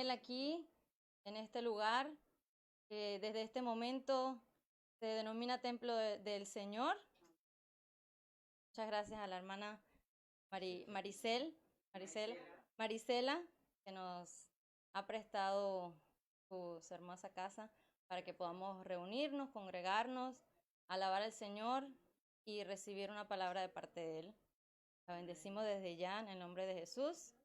Él aquí, en este lugar, que desde este momento se denomina Templo del Señor. Muchas gracias a la hermana Marisela, que nos ha prestado su hermosa casa para que podamos reunirnos, congregarnos, alabar al Señor y recibir una palabra de parte de Él. La bendecimos desde ya en el nombre de Jesús.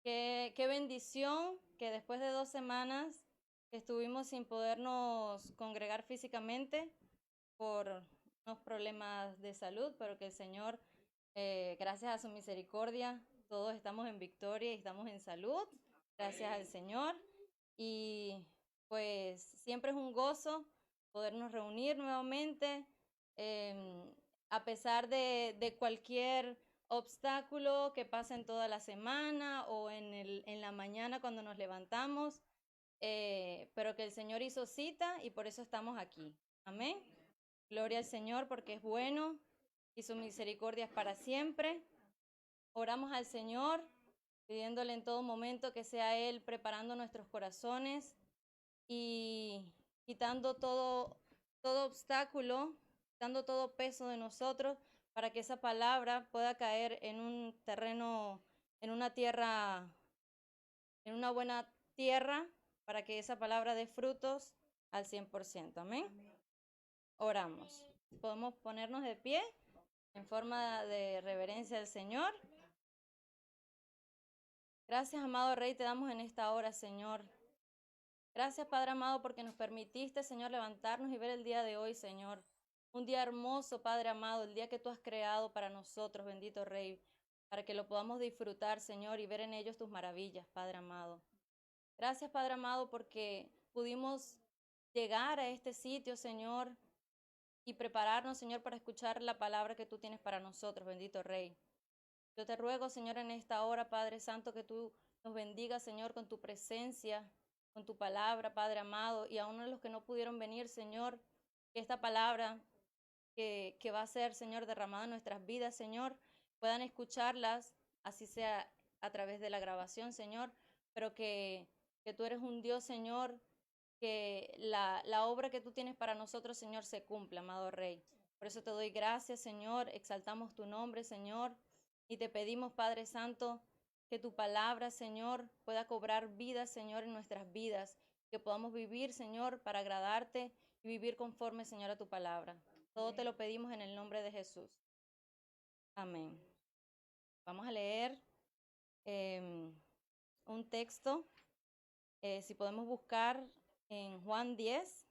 Qué bendición que después de 2 semanas que estuvimos sin podernos congregar físicamente por unos problemas de salud, pero que el Señor, gracias a su misericordia, todos estamos en victoria y estamos en salud, gracias al Señor. Y pues siempre es un gozo podernos reunir nuevamente, a pesar de cualquier obstáculo que pase en toda la semana o en la mañana cuando nos levantamos, pero que el Señor hizo cita y por eso estamos aquí. Amén. Gloria al Señor porque es bueno y su misericordia es para siempre. Oramos al Señor pidiéndole en todo momento que sea Él preparando nuestros corazones y quitando todo obstáculo, quitando todo peso de nosotros para que esa palabra pueda caer en un terreno, en una tierra, en una buena tierra, para que esa palabra dé frutos al 100%. Amén. Oramos. Podemos ponernos de pie en forma de reverencia al Señor. Gracias, amado Rey, te damos en esta hora, Señor. Gracias, Padre amado, porque nos permitiste, Señor, levantarnos y ver el día de hoy, Señor. Un día hermoso, Padre amado, el día que tú has creado para nosotros, bendito Rey, para que lo podamos disfrutar, Señor, y ver en ellos tus maravillas, Padre amado. Gracias, Padre amado, porque pudimos llegar a este sitio, Señor, y prepararnos, Señor, para escuchar la palabra que tú tienes para nosotros, bendito Rey. Yo te ruego, Señor, en esta hora, Padre Santo, que tú nos bendigas, Señor, con tu presencia, con tu palabra, Padre amado, y a uno de los que no pudieron venir, Señor, que esta palabra que va a ser, Señor, derramada en nuestras vidas, Señor, puedan escucharlas, así sea a través de la grabación, Señor, pero que tú eres un Dios, Señor, que la obra que tú tienes para nosotros, Señor, se cumpla, amado Rey. Por eso te doy gracias, Señor, exaltamos tu nombre, Señor, y te pedimos, Padre Santo, que tu palabra, Señor, pueda cobrar vida, Señor, en nuestras vidas, que podamos vivir, Señor, para agradarte y vivir conforme, Señor, a tu palabra. Todo te lo pedimos en el nombre de Jesús. Amén. Vamos a leer un texto, si podemos buscar en Juan 10.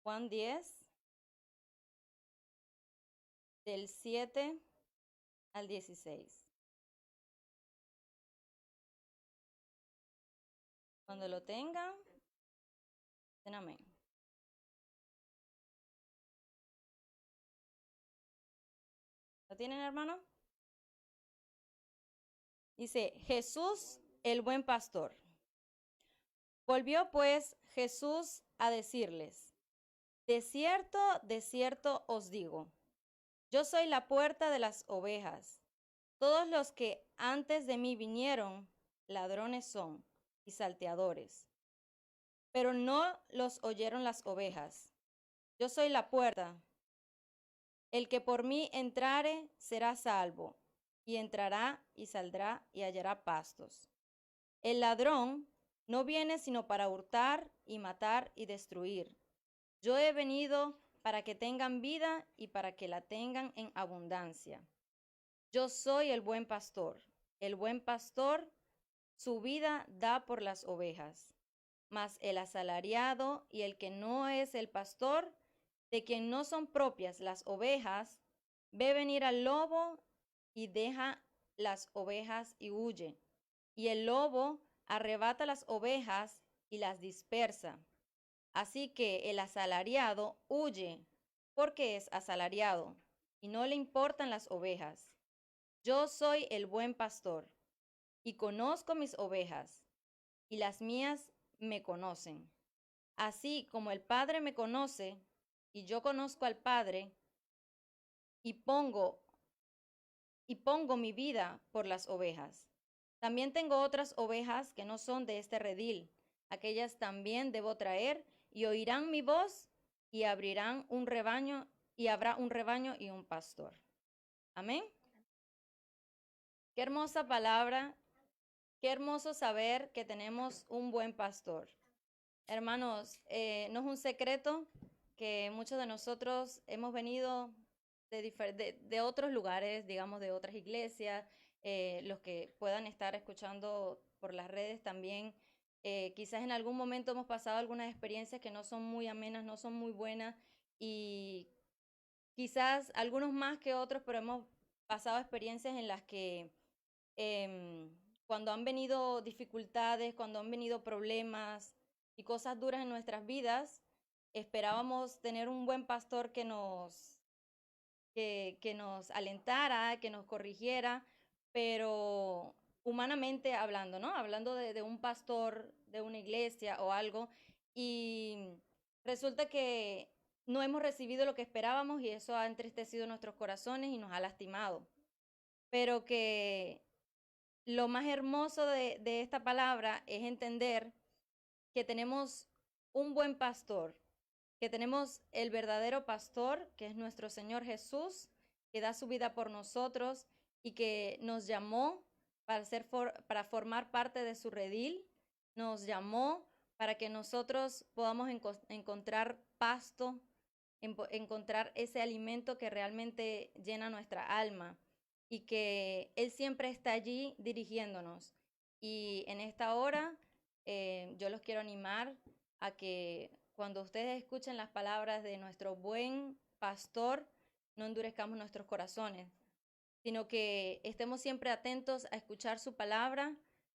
Juan 10, del 7 al 16. Cuando lo tengan, den amén. ¿Lo tienen, hermano? Dice, Jesús, el buen pastor. Volvió pues Jesús a decirles, de cierto os digo, yo soy la puerta de las ovejas. Todos los que antes de mí vinieron, ladrones son y salteadores, pero no los oyeron las ovejas. Yo soy la puerta. El que por mí entrare será salvo, y entrará y saldrá y hallará pastos. El ladrón no viene sino para hurtar y matar y destruir. Yo he venido para que tengan vida y para que la tengan en abundancia. Yo soy el buen pastor. El buen pastor su vida da por las ovejas. Mas el asalariado y el que no es el pastor, de quien no son propias las ovejas, ve venir al lobo y deja las ovejas y huye. Y el lobo arrebata las ovejas y las dispersa. Así que el asalariado huye porque es asalariado y no le importan las ovejas. Yo soy el buen pastor y conozco mis ovejas y las mías me conocen. Así como el Padre me conoce y yo conozco al Padre y pongo mi vida por las ovejas. También tengo otras ovejas que no son de este redil. Aquellas también debo traer y oirán mi voz y abrirán un rebaño y habrá un rebaño y un pastor. Amén. Qué hermosa palabra. Qué hermoso saber que tenemos un buen pastor. Hermanos, no es un secreto que muchos de nosotros hemos venido de otros lugares, digamos, de otras iglesias, los que puedan estar escuchando por las redes también. Quizás en algún momento hemos pasado algunas experiencias que no son muy amenas, no son muy buenas, y quizás algunos más que otros, pero hemos pasado experiencias en las que cuando han venido dificultades, cuando han venido problemas y cosas duras en nuestras vidas, esperábamos tener un buen pastor que nos alentara, que nos corrigiera, pero humanamente hablando, ¿no? Hablando de un pastor, de una iglesia o algo, y resulta que no hemos recibido lo que esperábamos y eso ha entristecido nuestros corazones y nos ha lastimado. Pero que lo más hermoso de esta palabra es entender que tenemos un buen pastor, que tenemos el verdadero pastor, que es nuestro Señor Jesús, que da su vida por nosotros y que nos llamó para formar parte de su redil, nos llamó para que nosotros podamos encontrar pasto, encontrar ese alimento que realmente llena nuestra alma, y que Él siempre está allí dirigiéndonos. Y en esta hora yo los quiero animar a que cuando ustedes escuchen las palabras de nuestro buen pastor, no endurezcamos nuestros corazones, sino que estemos siempre atentos a escuchar su palabra,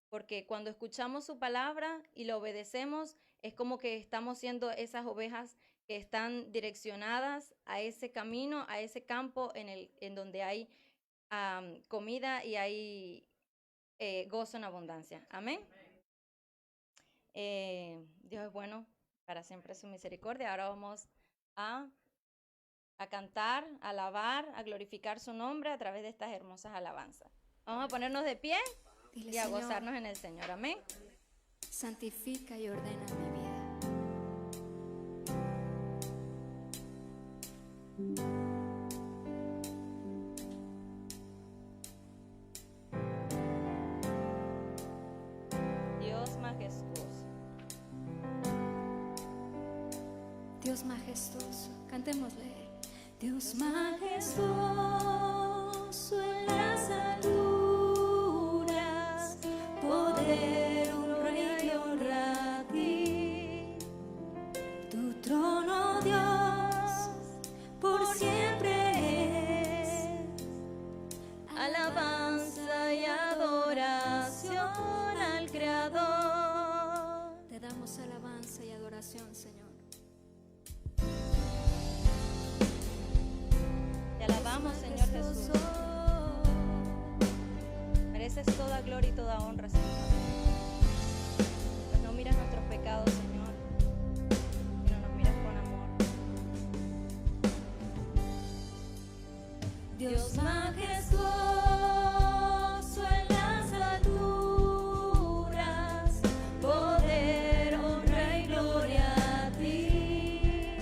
porque cuando escuchamos su palabra y la obedecemos, es como que estamos siendo esas ovejas que están direccionadas a ese camino, a ese campo en donde hay comida y hay gozo en abundancia. Amén. Dios es bueno, para siempre su misericordia. Ahora vamos a cantar, a alabar, a glorificar su nombre a través de estas hermosas alabanzas. Vamos a ponernos de pie y a gozarnos en el Señor. Amén. Santifica y ordena mi vida. Dios majestuoso, cantémosle. Dios majestuoso en las alturas, poder, honra y honra a ti. Tu trono, Dios, por siempre es alabanza y adoración al Creador. Te damos alabanza y adoración, Señor. Te alabamos, Señor Jesús. Mereces toda gloria y toda honra, Señor. Pues no miras nuestros pecados, Señor, sino nos miras con amor. Dios majestuoso en las alturas, poder, honra y gloria a ti.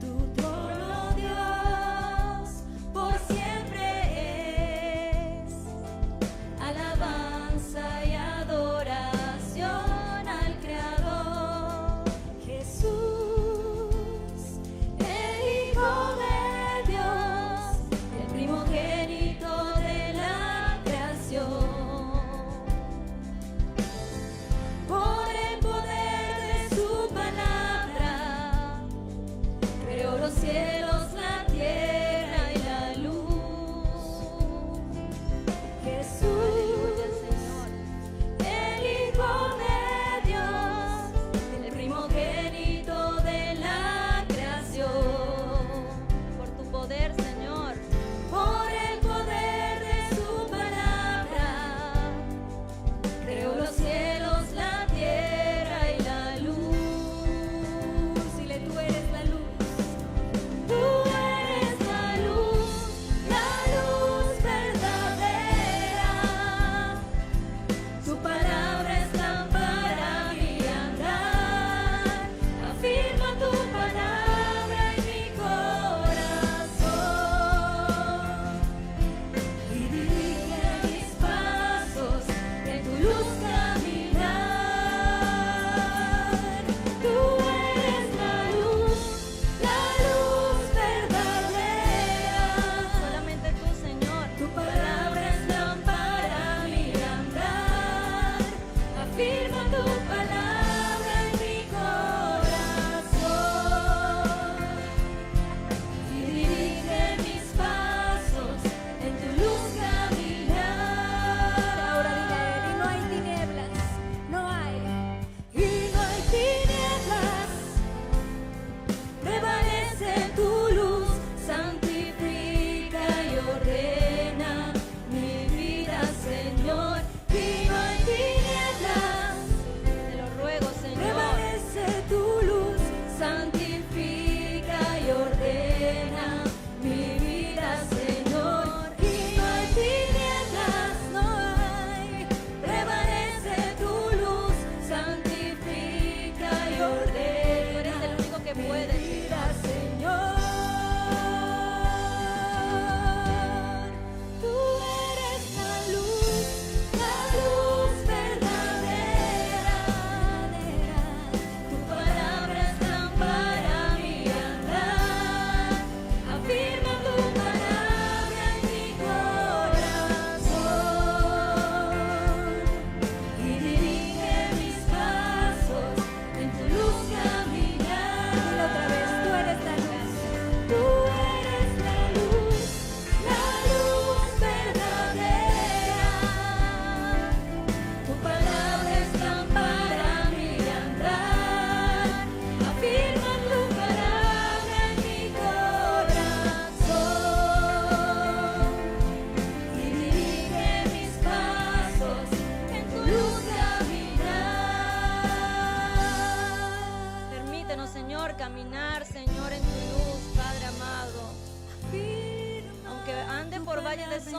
Tu trono, Dios, por siempre es alabanza y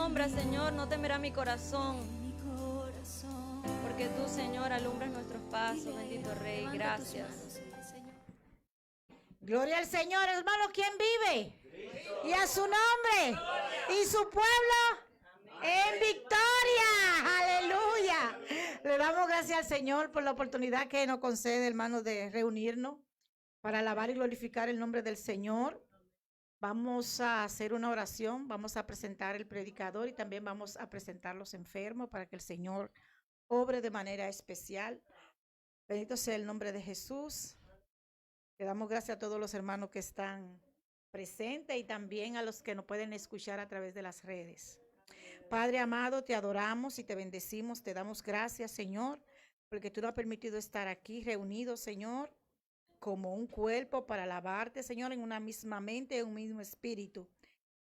sombra, Señor, no temerá mi corazón. mi corazón. Porque tú, Señor, alumbras nuestros pasos, bendito Rey, Levanta tus gracias. manos, dile, Señor. Gloria al Señor, hermano. ¿Quién vive? Cristo. Y a su nombre. Y su pueblo en victoria. Aleluya. Le damos gracias al Señor por la oportunidad que nos concede, hermano, de reunirnos para alabar y glorificar el nombre del Señor. Vamos a hacer una oración, vamos a presentar el predicador y también vamos a presentar los enfermos para que el Señor obre de manera especial. Bendito sea el nombre de Jesús. Le damos gracias a todos los hermanos que están presentes y también a los que nos pueden escuchar a través de las redes. Padre amado, te adoramos y te bendecimos, te damos gracias, Señor, porque tú nos has permitido estar aquí reunidos, Señor, como un cuerpo para alabarte, Señor, en una misma mente, en un mismo espíritu.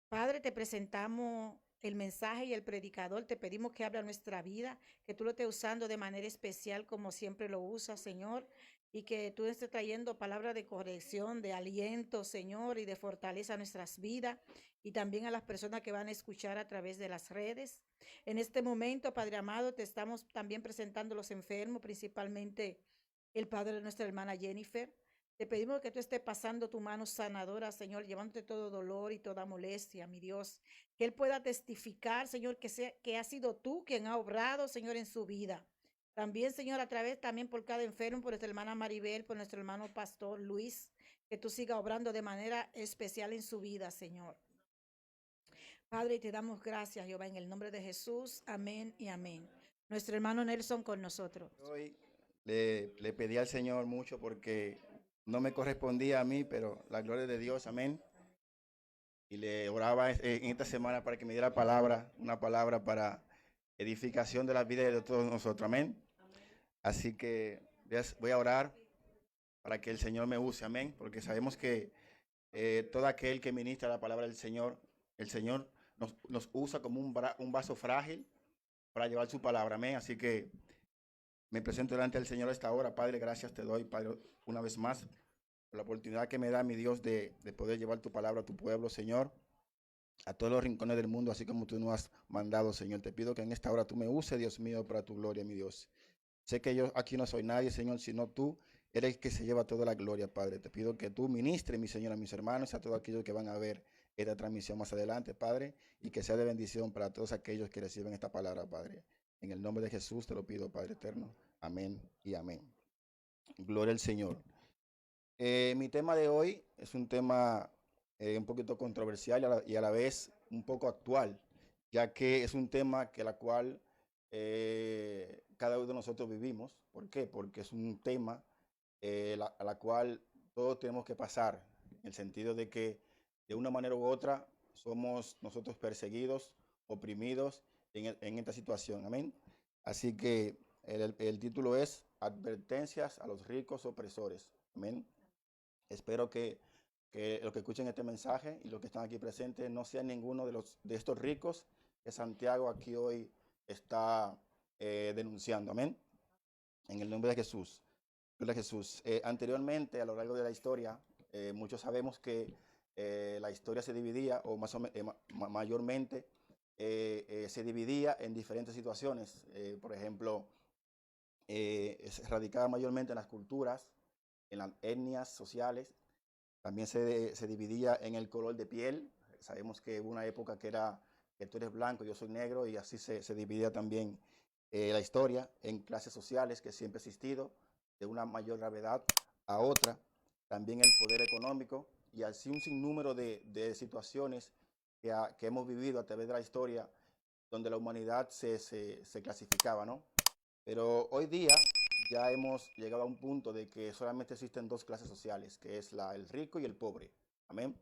Padre, te presentamos el mensaje y el predicador, te pedimos que hable a nuestra vida, que tú lo estés usando de manera especial como siempre lo usas, Señor, y que tú estés trayendo palabras de corrección, de aliento, Señor, y de fortaleza a nuestras vidas y también a las personas que van a escuchar a través de las redes. En este momento, Padre amado, te estamos también presentando los enfermos, principalmente el padre de nuestra hermana Jennifer. Te pedimos que tú estés pasando tu mano sanadora, Señor, llevándote todo dolor y toda molestia, mi Dios. Que él pueda testificar, Señor, que ha sido tú quien ha obrado, Señor, en su vida. También, Señor, a través también por cada enfermo, por nuestra hermana Maribel, por nuestro hermano pastor Luis, que tú sigas obrando de manera especial en su vida, Señor. Padre, te damos gracias, Jehová, en el nombre de Jesús. Amén y amén. Nuestro hermano Nelson con nosotros. Hoy le pedí al Señor mucho porque no me correspondía a mí, pero la gloria de Dios, amén. Y le oraba en esta semana para que me diera palabra, una palabra para edificación de la vida de todos nosotros, amén. Así que voy a orar para que el Señor me use, amén, porque sabemos que todo aquel que ministra la palabra del Señor, el Señor nos usa como un vaso frágil para llevar su palabra, amén. Así que me presento delante del Señor a esta hora. Padre, gracias te doy, Padre, una vez más, por la oportunidad que me da, mi Dios, de poder llevar tu palabra a tu pueblo, Señor, a todos los rincones del mundo, así como tú nos has mandado, Señor. Te pido que en esta hora tú me uses, Dios mío, para tu gloria, mi Dios. Sé que yo aquí no soy nadie, Señor, sino tú eres el que se lleva toda la gloria, Padre. Te pido que tú ministres, mi Señor, a mis hermanos, a todos aquellos que van a ver esta transmisión más adelante, Padre, y que sea de bendición para todos aquellos que reciben esta palabra, Padre. En el nombre de Jesús te lo pido, Padre eterno. Amén y amén. Gloria al Señor. Mi tema de hoy es un tema un poquito controversial y a la vez un poco actual, ya que es un tema que la cual cada uno de nosotros vivimos. ¿Por qué? Porque es un tema a la cual todos tenemos que pasar, en el sentido de que de una manera u otra somos nosotros perseguidos, oprimidos en esta situación. Amén. Así que el título es Advertencias a los ricos opresores. Amén. Espero que los que escuchen este mensaje y los que están aquí presentes no sean ninguno de estos ricos que Santiago aquí hoy está denunciando. Amén. En el nombre de Jesús. Gloria a Jesús. Anteriormente, a lo largo de la historia, muchos sabemos que la historia se dividía, o mayormente, se dividía en diferentes situaciones. Por ejemplo, se radicaba mayormente en las culturas, en las etnias sociales. También se dividía en el color de piel. Sabemos que hubo una época que tú eres blanco, yo soy negro, y así se dividía también la historia en clases sociales, que siempre ha existido, de una mayor gravedad a otra. También el poder económico, y así un sinnúmero de situaciones que hemos vivido a través de la historia, donde la humanidad se clasificaba, ¿no? Pero hoy día ya hemos llegado a un punto de que solamente existen dos clases sociales, que es el rico y el pobre. Amén.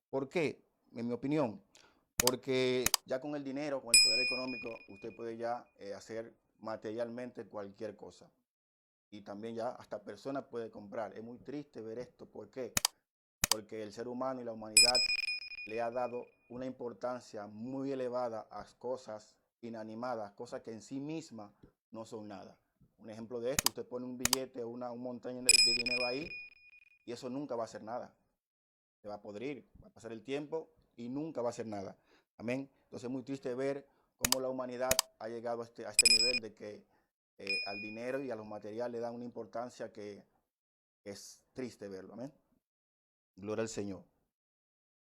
¿Por qué? En mi opinión, porque ya con el dinero, con el poder económico, usted puede ya hacer materialmente cualquier cosa. Y también ya hasta personas puede comprar. Es muy triste ver esto. ¿Por qué? Porque el ser humano y la humanidad le ha dado una importancia muy elevada a cosas inanimadas, cosas que en sí mismas no son nada. Un ejemplo de esto, usted pone un billete o un montaña de dinero ahí y eso nunca va a ser nada. Se va a podrir, va a pasar el tiempo y nunca va a ser nada. Amén. Entonces es muy triste ver cómo la humanidad ha llegado a este nivel de que al dinero y a los materiales le dan una importancia que es triste verlo. Amén. Gloria al Señor.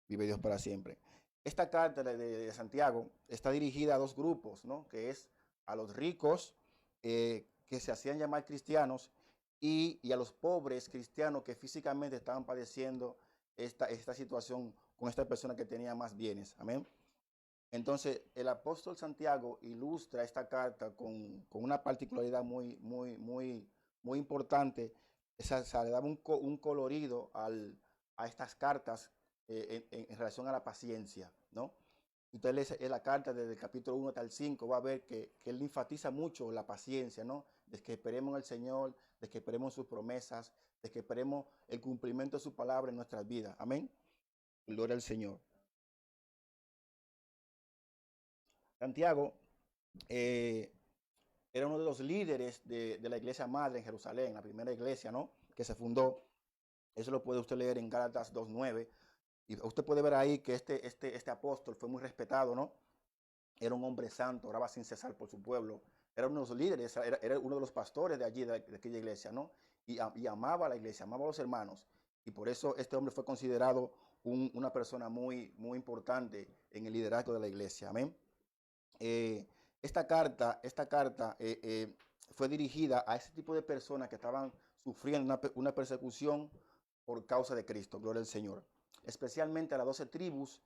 Vive Dios para siempre. Esta carta de Santiago está dirigida a dos grupos, ¿no? Que es a los ricos que se hacían llamar cristianos y a los pobres cristianos que físicamente estaban padeciendo esta situación con esta persona que tenía más bienes. Amén. Entonces, el apóstol Santiago ilustra esta carta con una particularidad muy importante. Le daba un colorido a estas cartas en relación a la paciencia, ¿no? Usted lee la carta desde el capítulo 1 hasta el 5, va a ver que él enfatiza mucho la paciencia, ¿no? De que esperemos en el Señor, de que esperemos sus promesas, de que esperemos el cumplimiento de su palabra en nuestras vidas. Amén. Gloria al Señor. Santiago era uno de los líderes de la iglesia madre en Jerusalén, la primera iglesia, ¿no? Que se fundó. Eso lo puede usted leer en Gálatas 2:9. Y usted puede ver ahí que este apóstol fue muy respetado, ¿no? Era un hombre santo, oraba sin cesar por su pueblo. Era uno de los líderes, era uno de los pastores de allí, de aquella iglesia, ¿no? Y amaba a la iglesia, amaba a los hermanos. Y por eso este hombre fue considerado una persona muy importante en el liderazgo de la iglesia. Amén. Esta carta fue dirigida a ese tipo de personas que estaban sufriendo una persecución por causa de Cristo. Gloria al Señor. Especialmente a las 12 tribus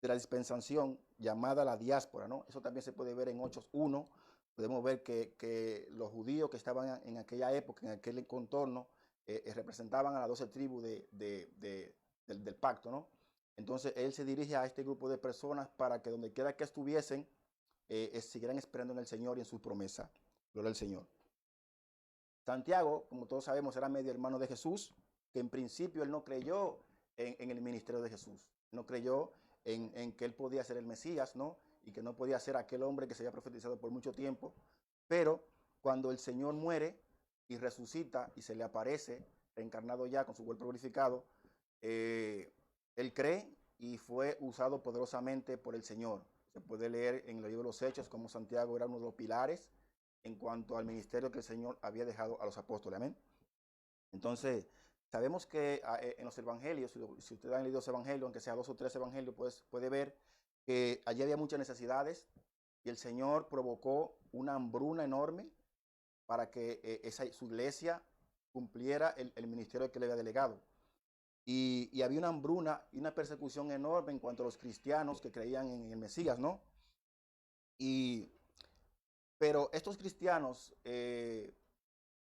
de la dispensación llamada la diáspora, ¿no? Eso también se puede ver en Hechos 1. Podemos ver que los judíos que estaban en aquella época, en aquel contorno, representaban a las 12 tribus del pacto, ¿no? Entonces él se dirige a este grupo de personas para que donde quiera que estuviesen, siguieran esperando en el Señor y en su promesa. Gloria al Señor. Santiago, como todos sabemos, era medio hermano de Jesús, que en principio él no creyó en el ministerio de Jesús. No creyó en que él podía ser el Mesías, ¿no? Y que no podía ser aquel hombre que se había profetizado por mucho tiempo. Pero cuando el Señor muere y resucita y se le aparece, reencarnado ya con su cuerpo glorificado, él cree y fue usado poderosamente por el Señor. Se puede leer en el libro de los Hechos cómo Santiago era uno de los pilares en cuanto al ministerio que el Señor había dejado a los apóstoles. Amén. Entonces, sabemos que en los evangelios, si ustedes han leído los evangelios, aunque sea 2 o 3 evangelios, pues puede ver que allí había muchas necesidades y el Señor provocó una hambruna enorme para que su iglesia cumpliera el ministerio que le había delegado. Y había una hambruna y una persecución enorme en cuanto a los cristianos que creían en el Mesías, ¿no? Pero estos cristianos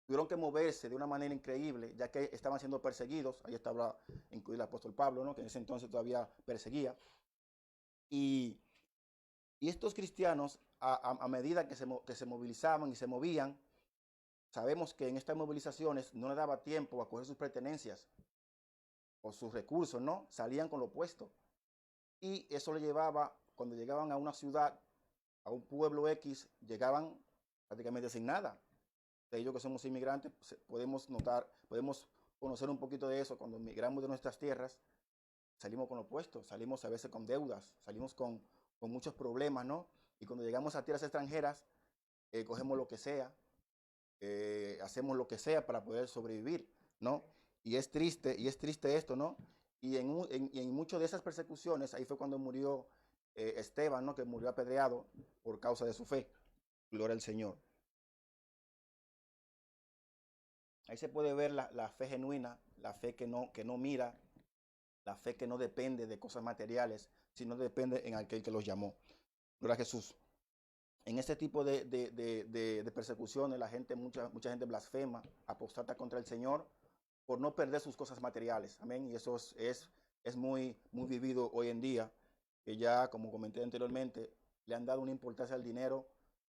tuvieron que moverse de una manera increíble, ya que estaban siendo perseguidos. Ahí estaba incluido el apóstol Pablo, ¿no? Que en ese entonces todavía perseguía. Y estos cristianos, a medida que se movilizaban y se movían, sabemos que en estas movilizaciones no les daba tiempo a coger sus pertenencias o sus recursos, ¿no? Salían con lo opuesto. Y eso le llevaba, cuando llegaban a una ciudad, a un pueblo X, llegaban prácticamente sin nada. De ellos que somos inmigrantes, podemos conocer un poquito de eso. Cuando migramos de nuestras tierras, salimos con lo opuesto, salimos a veces con deudas, salimos con muchos problemas, ¿no? Y cuando llegamos a tierras extranjeras, cogemos lo que sea, hacemos lo que sea para poder sobrevivir, ¿no? Y es triste esto, ¿no? Y en muchas de esas persecuciones, ahí fue cuando murió Esteban, ¿no? Que murió apedreado por causa de su fe. Gloria al Señor. Ahí se puede ver la fe genuina, la fe que no mira, la fe que no depende de cosas materiales, sino depende en aquel que los llamó. Gloria a Jesús. En este tipo de persecuciones, mucha gente blasfema, apostata contra el Señor por no perder sus cosas materiales. Amén. Y eso es muy vivido hoy en día, que ya, como comenté anteriormente, le han dado una importancia al dinero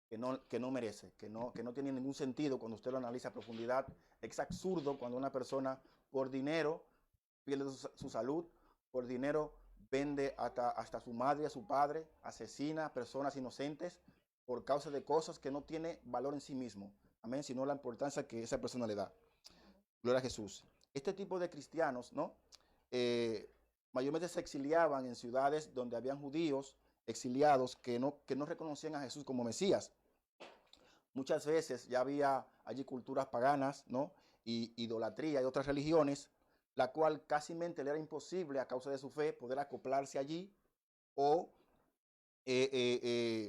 que no merece, que no tiene ningún sentido cuando usted lo analiza a profundidad. Es absurdo cuando una persona por dinero pierde su salud, por dinero vende hasta su madre, a su padre, asesina a personas inocentes por causa de cosas que no tiene valor en sí mismo. Amén, sino la importancia que esa persona le da. Gloria a Jesús. Este tipo de cristianos, ¿no? Mayormente se exiliaban en ciudades donde habían judíos exiliados que no reconocían a Jesús como Mesías. Muchas veces ya había allí culturas paganas, ¿no? Y idolatría y otras religiones, la cual casi le era imposible a causa de su fe poder acoplarse allí o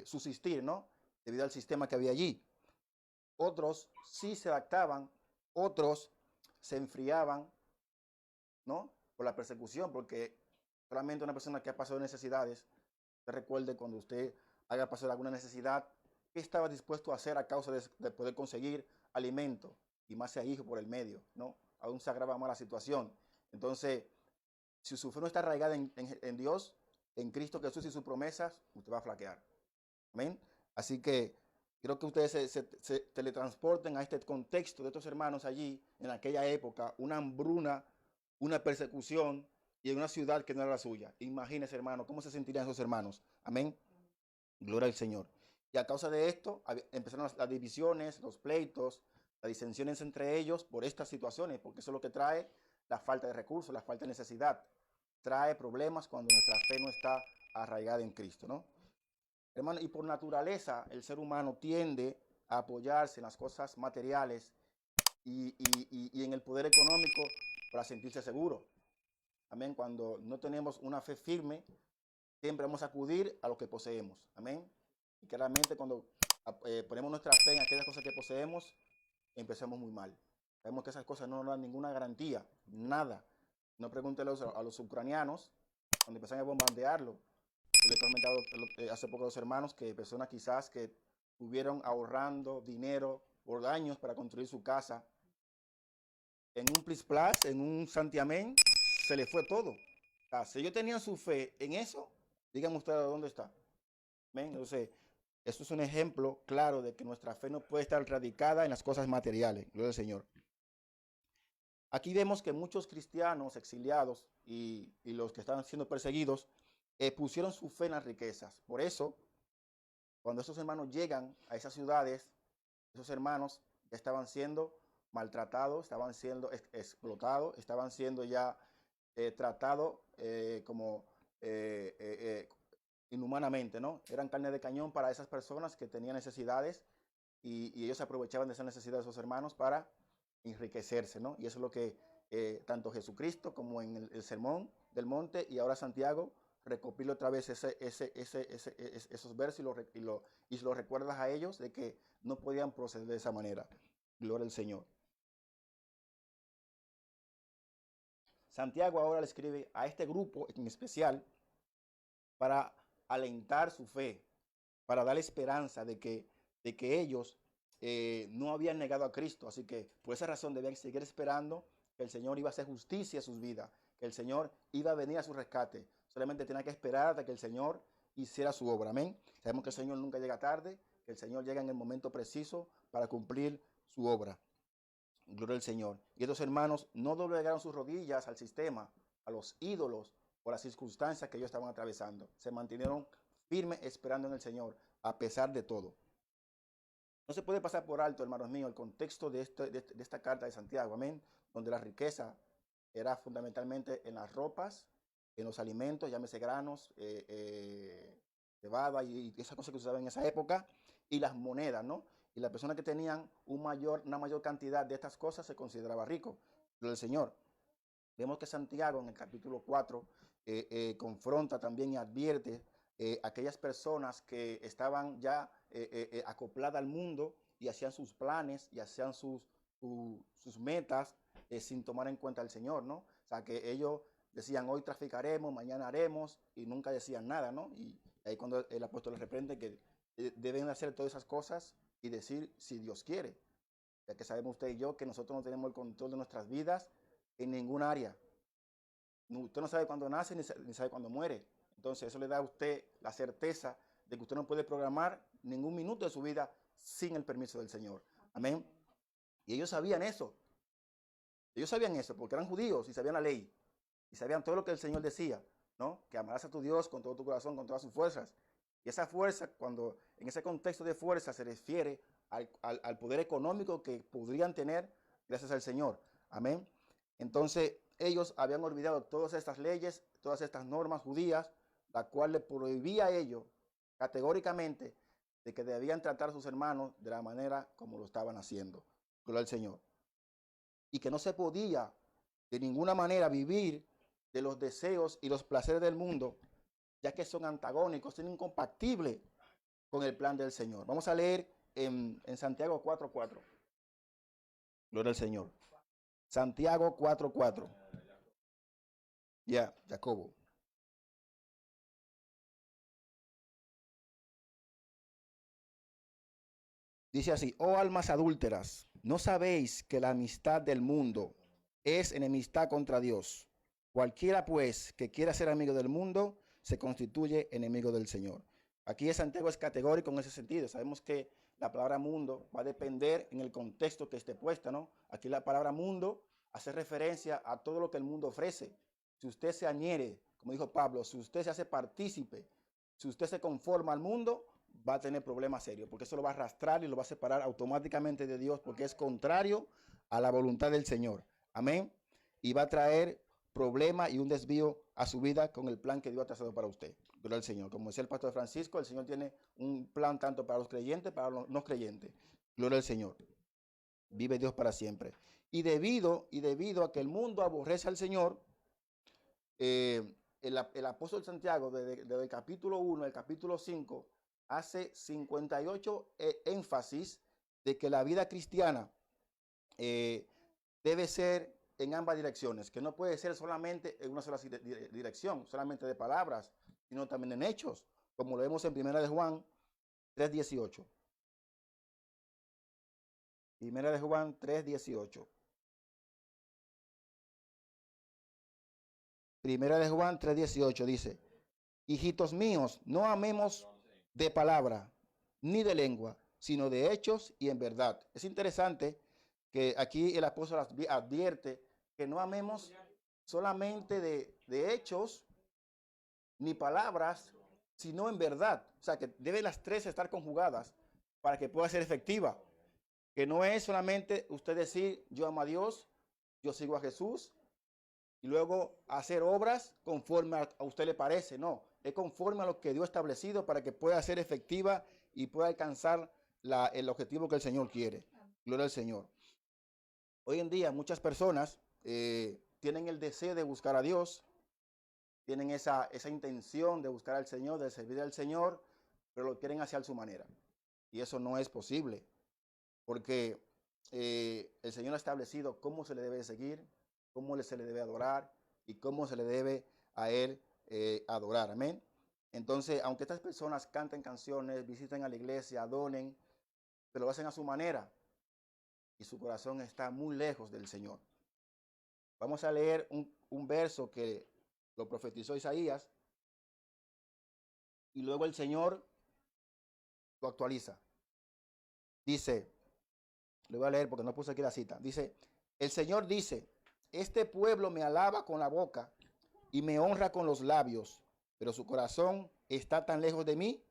subsistir, ¿no? Debido al sistema que había allí. Otros sí se adaptaban, otros se enfriaban, ¿no? Por la persecución, porque solamente una persona que ha pasado necesidades, usted recuerde cuando usted haya pasado alguna necesidad, ¿qué estaba dispuesto a hacer a causa de poder conseguir alimento? Y más sea hijo por el medio, ¿no? Aún se agrava más la situación. Entonces, si su fe no está arraigada en Dios, en Cristo Jesús y sus promesas, usted va a flaquear. Amén. Así que quiero que ustedes se teletransporten a este contexto de estos hermanos allí, en aquella época, una hambruna, una persecución y en una ciudad que no era la suya. Imagínense, hermano, cómo se sentirían esos hermanos. Amén. Gloria al Señor. Y a causa de esto, empezaron las divisiones, los pleitos, las disensiones entre ellos por estas situaciones, porque eso es lo que trae la falta de recursos, la falta de necesidad. Trae problemas cuando nuestra fe no está arraigada en Cristo, ¿no? Hermano, y por naturaleza el ser humano tiende a apoyarse en las cosas materiales y en el poder económico para sentirse seguro. Amén. Cuando no tenemos una fe firme, siempre vamos a acudir a lo que poseemos. Amén. Y claramente cuando ponemos nuestra fe en aquellas cosas que poseemos, empezamos muy mal. Sabemos que esas cosas no nos dan ninguna garantía, nada. No pregúntele a los ucranianos cuando empezaron a bombardearlo. Le he comentado hace poco a los hermanos que personas quizás que estuvieron ahorrando dinero por años para construir su casa, en un plis-plas, en un santiamén, se les fue todo. O sea, si ellos tenían su fe en eso, díganme ustedes dónde está. ¿Ven? Entonces, esto es un ejemplo claro de que nuestra fe no puede estar radicada en las cosas materiales. Gloria al Señor. Aquí vemos que muchos cristianos exiliados y los que estaban siendo perseguidos pusieron su fe en las riquezas. Por eso, cuando esos hermanos llegan a esas ciudades, esos hermanos ya estaban siendo maltratados, estaban siendo explotados, estaban siendo ya tratados como inhumanamente, ¿no? Eran carne de cañón para esas personas que tenían necesidades y ellos aprovechaban de esa necesidad de esos hermanos para enriquecerse, ¿no? Y eso es lo que tanto Jesucristo como en el Sermón del Monte y ahora Santiago recopila otra vez esos versos y los recuerdas a ellos de que no podían proceder de esa manera. Gloria al Señor. Santiago ahora le escribe a este grupo en especial para alentar su fe, para darle esperanza de que ellos no habían negado a Cristo. Así que por esa razón debían seguir esperando que el Señor iba a hacer justicia a sus vidas, que el Señor iba a venir a su rescate. Solamente tenía que esperar hasta que el Señor hiciera su obra. Amén. Sabemos que el Señor nunca llega tarde, que el Señor llega en el momento preciso para cumplir su obra. Gloria al Señor. Y estos hermanos no doblegaron sus rodillas al sistema, a los ídolos o las circunstancias que ellos estaban atravesando. Se mantuvieron firmes esperando en el Señor, a pesar de todo. No se puede pasar por alto, hermanos míos, el contexto de esta carta de Santiago, amén, donde la riqueza era fundamentalmente en las ropas, en los alimentos, llámese granos, cebada y esas cosas que se usaban en esa época, y las monedas, ¿no? Y las personas que tenían una mayor cantidad de estas cosas se consideraba rico. Lo del Señor. Vemos que Santiago en el capítulo 4 confronta también y advierte a aquellas personas que estaban ya acopladas al mundo y hacían sus planes y hacían sus metas sin tomar en cuenta al Señor, ¿no? O sea, que ellos decían, hoy traficaremos, mañana haremos, y nunca decían nada, ¿no? Y ahí cuando el apóstol les reprende que deben hacer todas esas cosas y decir si Dios quiere, ya que sabemos usted y yo que nosotros no tenemos el control de nuestras vidas en ningún área. Usted no sabe cuándo nace ni sabe cuándo muere. Entonces eso le da a usted la certeza de que usted no puede programar ningún minuto de su vida sin el permiso del Señor. Amén. Y ellos sabían eso. Ellos sabían eso porque eran judíos y sabían la ley. Y sabían todo lo que el Señor decía, ¿no? Que amarás a tu Dios con todo tu corazón, con todas sus fuerzas. Y esa fuerza, cuando en ese contexto de fuerza se refiere al poder económico que podrían tener gracias al Señor. Amén. Entonces ellos habían olvidado todas estas leyes, todas estas normas judías, la cual le prohibía a ellos categóricamente de que debían tratar a sus hermanos de la manera como lo estaban haciendo. Gloria al Señor. Y que no se podía de ninguna manera vivir de los deseos y los placeres del mundo, ya que son antagónicos, son incompatibles con el plan del Señor. Vamos a leer en Santiago 4:4. Gloria al Señor. Santiago 4:4. Ya, Jacobo. Dice así: oh almas adúlteras, ¿no sabéis que la amistad del mundo es enemistad contra Dios? Cualquiera pues que quiera ser amigo del mundo se constituye enemigo del Señor. Aquí Santiago es categórico en ese sentido. Sabemos que la palabra mundo va a depender en el contexto que esté puesta, ¿no? Aquí la palabra mundo hace referencia a todo lo que el mundo ofrece. Si usted se añere, como dijo Pablo, si usted se hace partícipe, si usted se conforma al mundo, va a tener problemas serios, porque eso lo va a arrastrar y lo va a separar automáticamente de Dios, porque es contrario a la voluntad del Señor. Amén. Y va a traer problemas y un desvío a su vida con el plan que Dios ha trazado para usted. Gloria al Señor. Como decía el pastor Francisco, el Señor tiene un plan tanto para los creyentes, para los no creyentes. Gloria al Señor. Vive Dios para siempre. Y debido a que el mundo aborrece al Señor, el apóstol Santiago, desde el capítulo 1 al capítulo 5, hace 58 énfasis de que la vida cristiana debe ser en ambas direcciones, que no puede ser solamente en una sola dirección, solamente de palabras, sino también en hechos, como lo vemos en 1 de Juan 3:18. 1 de Juan 3:18. 1 de Juan 3:18 dice: hijitos míos, no amemos de palabra ni de lengua, sino de hechos y en verdad. Es interesante que aquí el apóstol advierte que no amemos solamente de hechos ni palabras, sino en verdad. O sea, que deben las tres estar conjugadas para que pueda ser efectiva. Que no es solamente usted decir, yo amo a Dios, yo sigo a Jesús, y luego hacer obras conforme a usted le parece. No, es conforme a lo que Dios ha establecido para que pueda ser efectiva y pueda alcanzar el objetivo que el Señor quiere. Gloria al Señor. Hoy en día muchas personas tienen el deseo de buscar a Dios, tienen esa intención de buscar al Señor, de servir al Señor, pero lo quieren hacer a su manera. Y eso no es posible, porque el Señor ha establecido cómo se le debe seguir, cómo se le debe adorar y cómo se le debe a Él adorar. Amén. Entonces, aunque estas personas canten canciones, visiten a la iglesia, adoren, pero lo hacen a su manera y su corazón está muy lejos del Señor. Vamos a leer un verso que lo profetizó Isaías y luego el Señor lo actualiza. Dice, le voy a leer porque no puse aquí la cita. Dice, el Señor dice: este pueblo me alaba con la boca y me honra con los labios, pero su corazón está tan lejos de mí,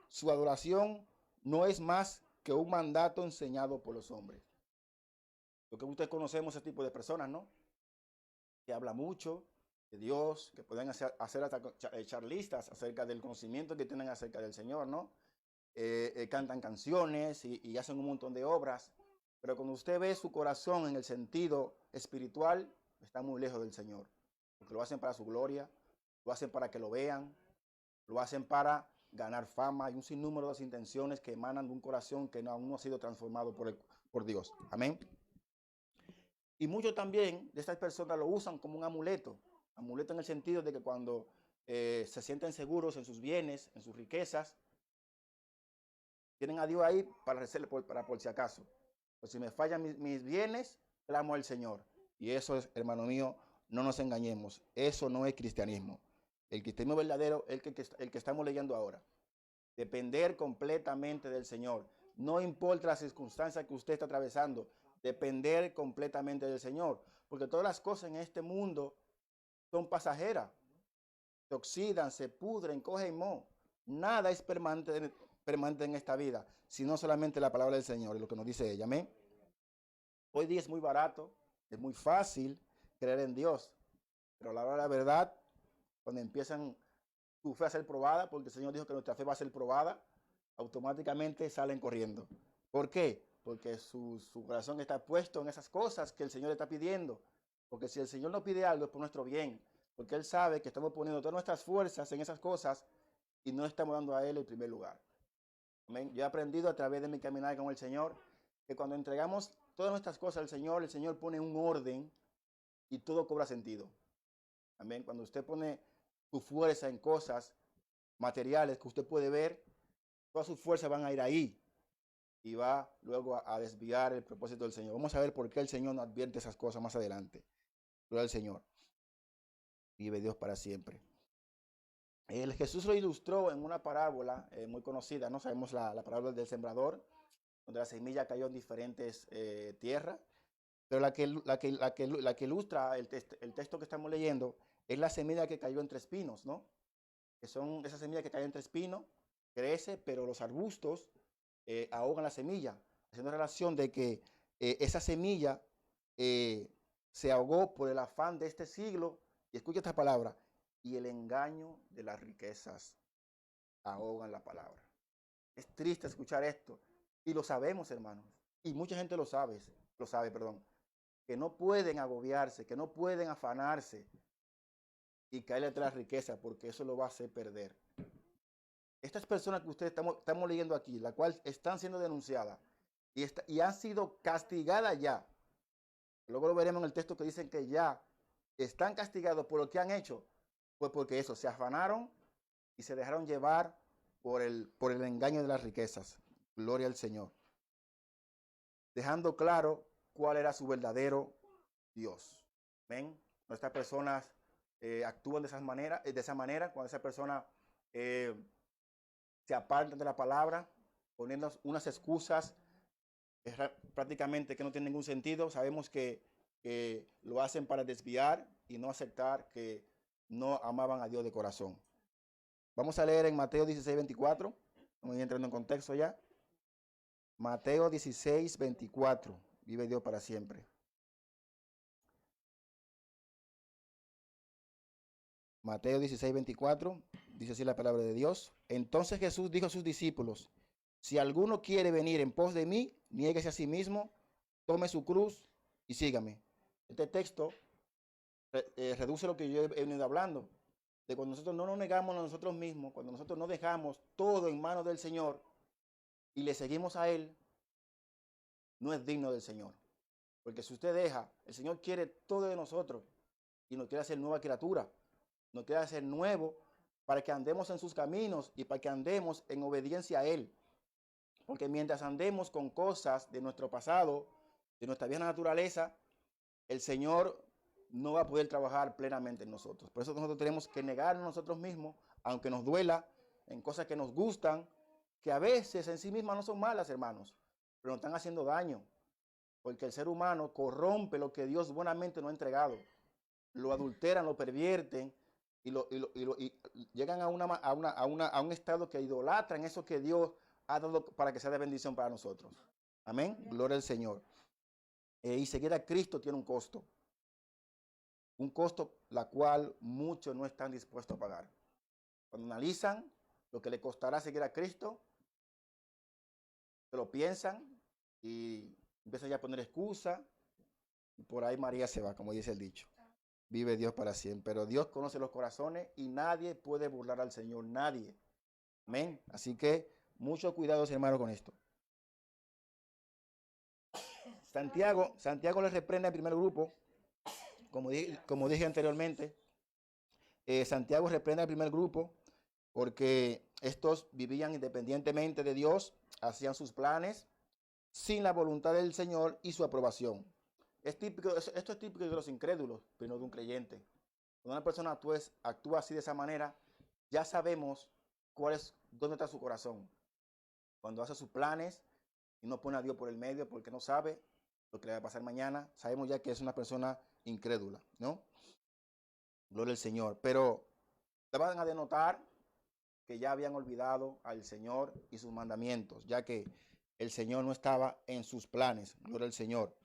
su adoración no es más que un mandato enseñado por los hombres. Lo que ustedes conocemos ese tipo de personas, ¿no? Que habla mucho de Dios, que pueden hacer hasta echar listas acerca del conocimiento que tienen acerca del Señor, ¿no? Cantan canciones y hacen un montón de obras. Pero cuando usted ve su corazón en el sentido espiritual, está muy lejos del Señor. Porque lo hacen para su gloria, lo hacen para que lo vean, lo hacen para ganar fama. Hay un sinnúmero de intenciones que emanan de un corazón que aún no ha sido transformado por Dios. Amén. Y muchos también de estas personas lo usan como un amuleto. Amuleto en el sentido de que cuando se sienten seguros en sus bienes, en sus riquezas, tienen a Dios ahí para por si acaso. Pues si me fallan mis bienes, clamo al Señor. Y eso es, hermano mío, no nos engañemos. Eso no es cristianismo. El cristianismo verdadero es el que estamos leyendo ahora. Depender completamente del Señor. No importa las circunstancias que usted está atravesando. Depender completamente del Señor. Porque todas las cosas en este mundo son pasajeras. Se oxidan, se pudren, cogen moho. Nada es permanente en esta vida, sino solamente la palabra del Señor y lo que nos dice ella. Amén. Hoy día es muy barato, es muy fácil creer en Dios, pero a la hora de la verdad, cuando empiezan tu fe va a ser probada, porque el Señor dijo que nuestra fe va a ser probada, automáticamente salen corriendo. ¿Por qué? Porque su corazón está puesto en esas cosas que el Señor le está pidiendo. Porque si el Señor nos pide algo es por nuestro bien, porque Él sabe que estamos poniendo todas nuestras fuerzas en esas cosas y no estamos dando a Él el primer lugar. Amén. Yo he aprendido a través de mi caminar con el Señor que cuando entregamos todas nuestras cosas al Señor, el Señor pone un orden y todo cobra sentido. Amén. Cuando usted pone su fuerza en cosas materiales que usted puede ver, todas sus fuerzas van a ir ahí y va luego a desviar el propósito del Señor. Vamos a ver por qué el Señor nos advierte esas cosas más adelante. Gloria al Señor. Vive Dios para siempre. Jesús lo ilustró en una parábola muy conocida, ¿no? Sabemos la parábola del sembrador, donde la semilla cayó en diferentes tierras, pero la que ilustra el texto que estamos leyendo es la semilla que cayó entre espinos, ¿no? Que son esas semillas que caen entre espinos, crece, pero los arbustos ahogan la semilla, haciendo relación de que esa semilla se ahogó por el afán de este siglo, y escucha esta palabra, y el engaño de las riquezas ahogan la palabra. Es triste escuchar esto, y lo sabemos, hermanos, y mucha gente lo sabe, que no pueden agobiarse, que no pueden afanarse y caerle tras la riqueza, porque eso lo va a hacer perder. Estas personas que ustedes estamos leyendo aquí, las cuales están siendo denunciadas y han sido castigadas ya. Luego lo veremos en el texto que dicen que ya están castigados por lo que han hecho, pues porque eso, se afanaron y se dejaron llevar por el engaño de las riquezas. Gloria al Señor. Dejando claro cuál era su verdadero Dios. ¿Ven? Nuestras personas actúan de esa manera, cuando esa persona se apartan de la palabra, poniendo unas excusas prácticamente que no tienen ningún sentido. Sabemos que lo hacen para desviar y no aceptar que no amaban a Dios de corazón. Vamos a leer en Mateo 16, 24. Vamos entrando en contexto ya. Mateo 16, 24. Vive Dios para siempre. Mateo 16, 24. Dice así la palabra de Dios. Entonces Jesús dijo a sus discípulos: si alguno quiere venir en pos de mí, niéguese a sí mismo, tome su cruz y sígame. Este texto reduce lo que yo he venido hablando, de cuando nosotros no nos negamos a nosotros mismos, cuando nosotros no dejamos todo en manos del Señor y le seguimos a Él, no es digno del Señor. Porque si usted deja, el Señor quiere todo de nosotros y nos quiere hacer nueva criatura, nos quiere hacer nuevo para que andemos en sus caminos y para que andemos en obediencia a Él. Porque mientras andemos con cosas de nuestro pasado, de nuestra vieja naturaleza, el Señor no va a poder trabajar plenamente en nosotros. Por eso nosotros tenemos que negarnos a nosotros mismos, aunque nos duela, en cosas que nos gustan, que a veces en sí mismas no son malas, hermanos, pero nos están haciendo daño. Porque el ser humano corrompe lo que Dios buenamente nos ha entregado. Lo adulteran, lo pervierten y llegan a un estado que idolatran eso que Dios ha dado para que sea de bendición para nosotros. Amén. Gloria al Señor. Y seguir a Cristo tiene un costo. Un costo la cual muchos no están dispuestos a pagar. Cuando analizan lo que le costará seguir a Cristo, se lo piensan y empiezan ya a poner excusa. Y por ahí María se va, como dice el dicho. Vive Dios para siempre. Pero Dios conoce los corazones y nadie puede burlar al Señor. Nadie. Amén. Así que mucho cuidado, hermano, con esto. Santiago les reprende al primer grupo. Como dije anteriormente, Santiago reprende al primer grupo porque estos vivían independientemente de Dios, hacían sus planes sin la voluntad del Señor y su aprobación. Esto es típico de los incrédulos, pero no de un creyente. Cuando una persona actúa así de esa manera, ya sabemos dónde está su corazón. Cuando hace sus planes y no pone a Dios por el medio porque no sabe lo que le va a pasar mañana, sabemos ya que es una persona incrédula, ¿no? Gloria al Señor. Pero te van a denotar que ya habían olvidado al Señor y sus mandamientos, ya que el Señor no estaba en sus planes. Gloria al Señor.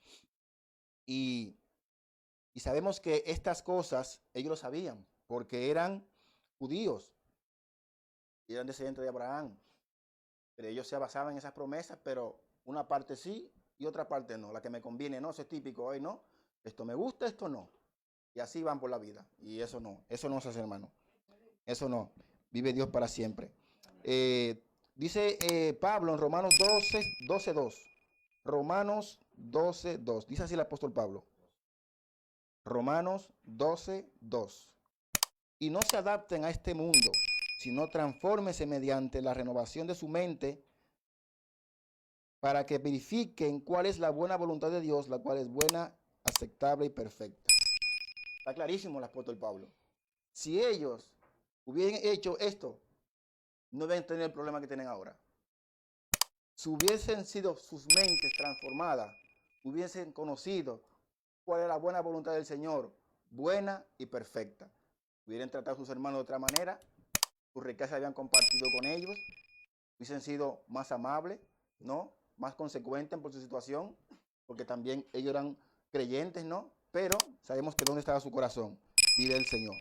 Y sabemos que estas cosas ellos lo sabían porque eran judíos. y eran descendientes de Abraham. Pero ellos se basaban en esas promesas, pero una parte sí y otra parte no. La que me conviene no, eso es típico hoy, ¿no? Esto me gusta, esto no. Y así van por la vida. Y eso no se hace, hermano. Eso no. Vive Dios para siempre. Dice Pablo en Romanos 12:2. Romanos 12:2. Dice así el apóstol Pablo. Romanos 12:2. Y no se adapten a este mundo, sino transfórmense mediante la renovación de su mente para que verifiquen cuál es la buena voluntad de Dios, la cual es buena, aceptable y perfecta. Está clarísimo el apóstol Pablo. Si ellos hubieran hecho esto, no hubieran tenido el problema que tienen ahora. Si hubiesen sido sus mentes transformadas, hubiesen conocido cuál es la buena voluntad del Señor, buena y perfecta. Hubieran tratado a sus hermanos de otra manera, sus riquezas habían compartido con ellos, hubiesen sido más amables, ¿no? Más consecuentes por su situación, porque también ellos eran creyentes, ¿no? Pero sabemos que dónde estaba su corazón, vive el Señor.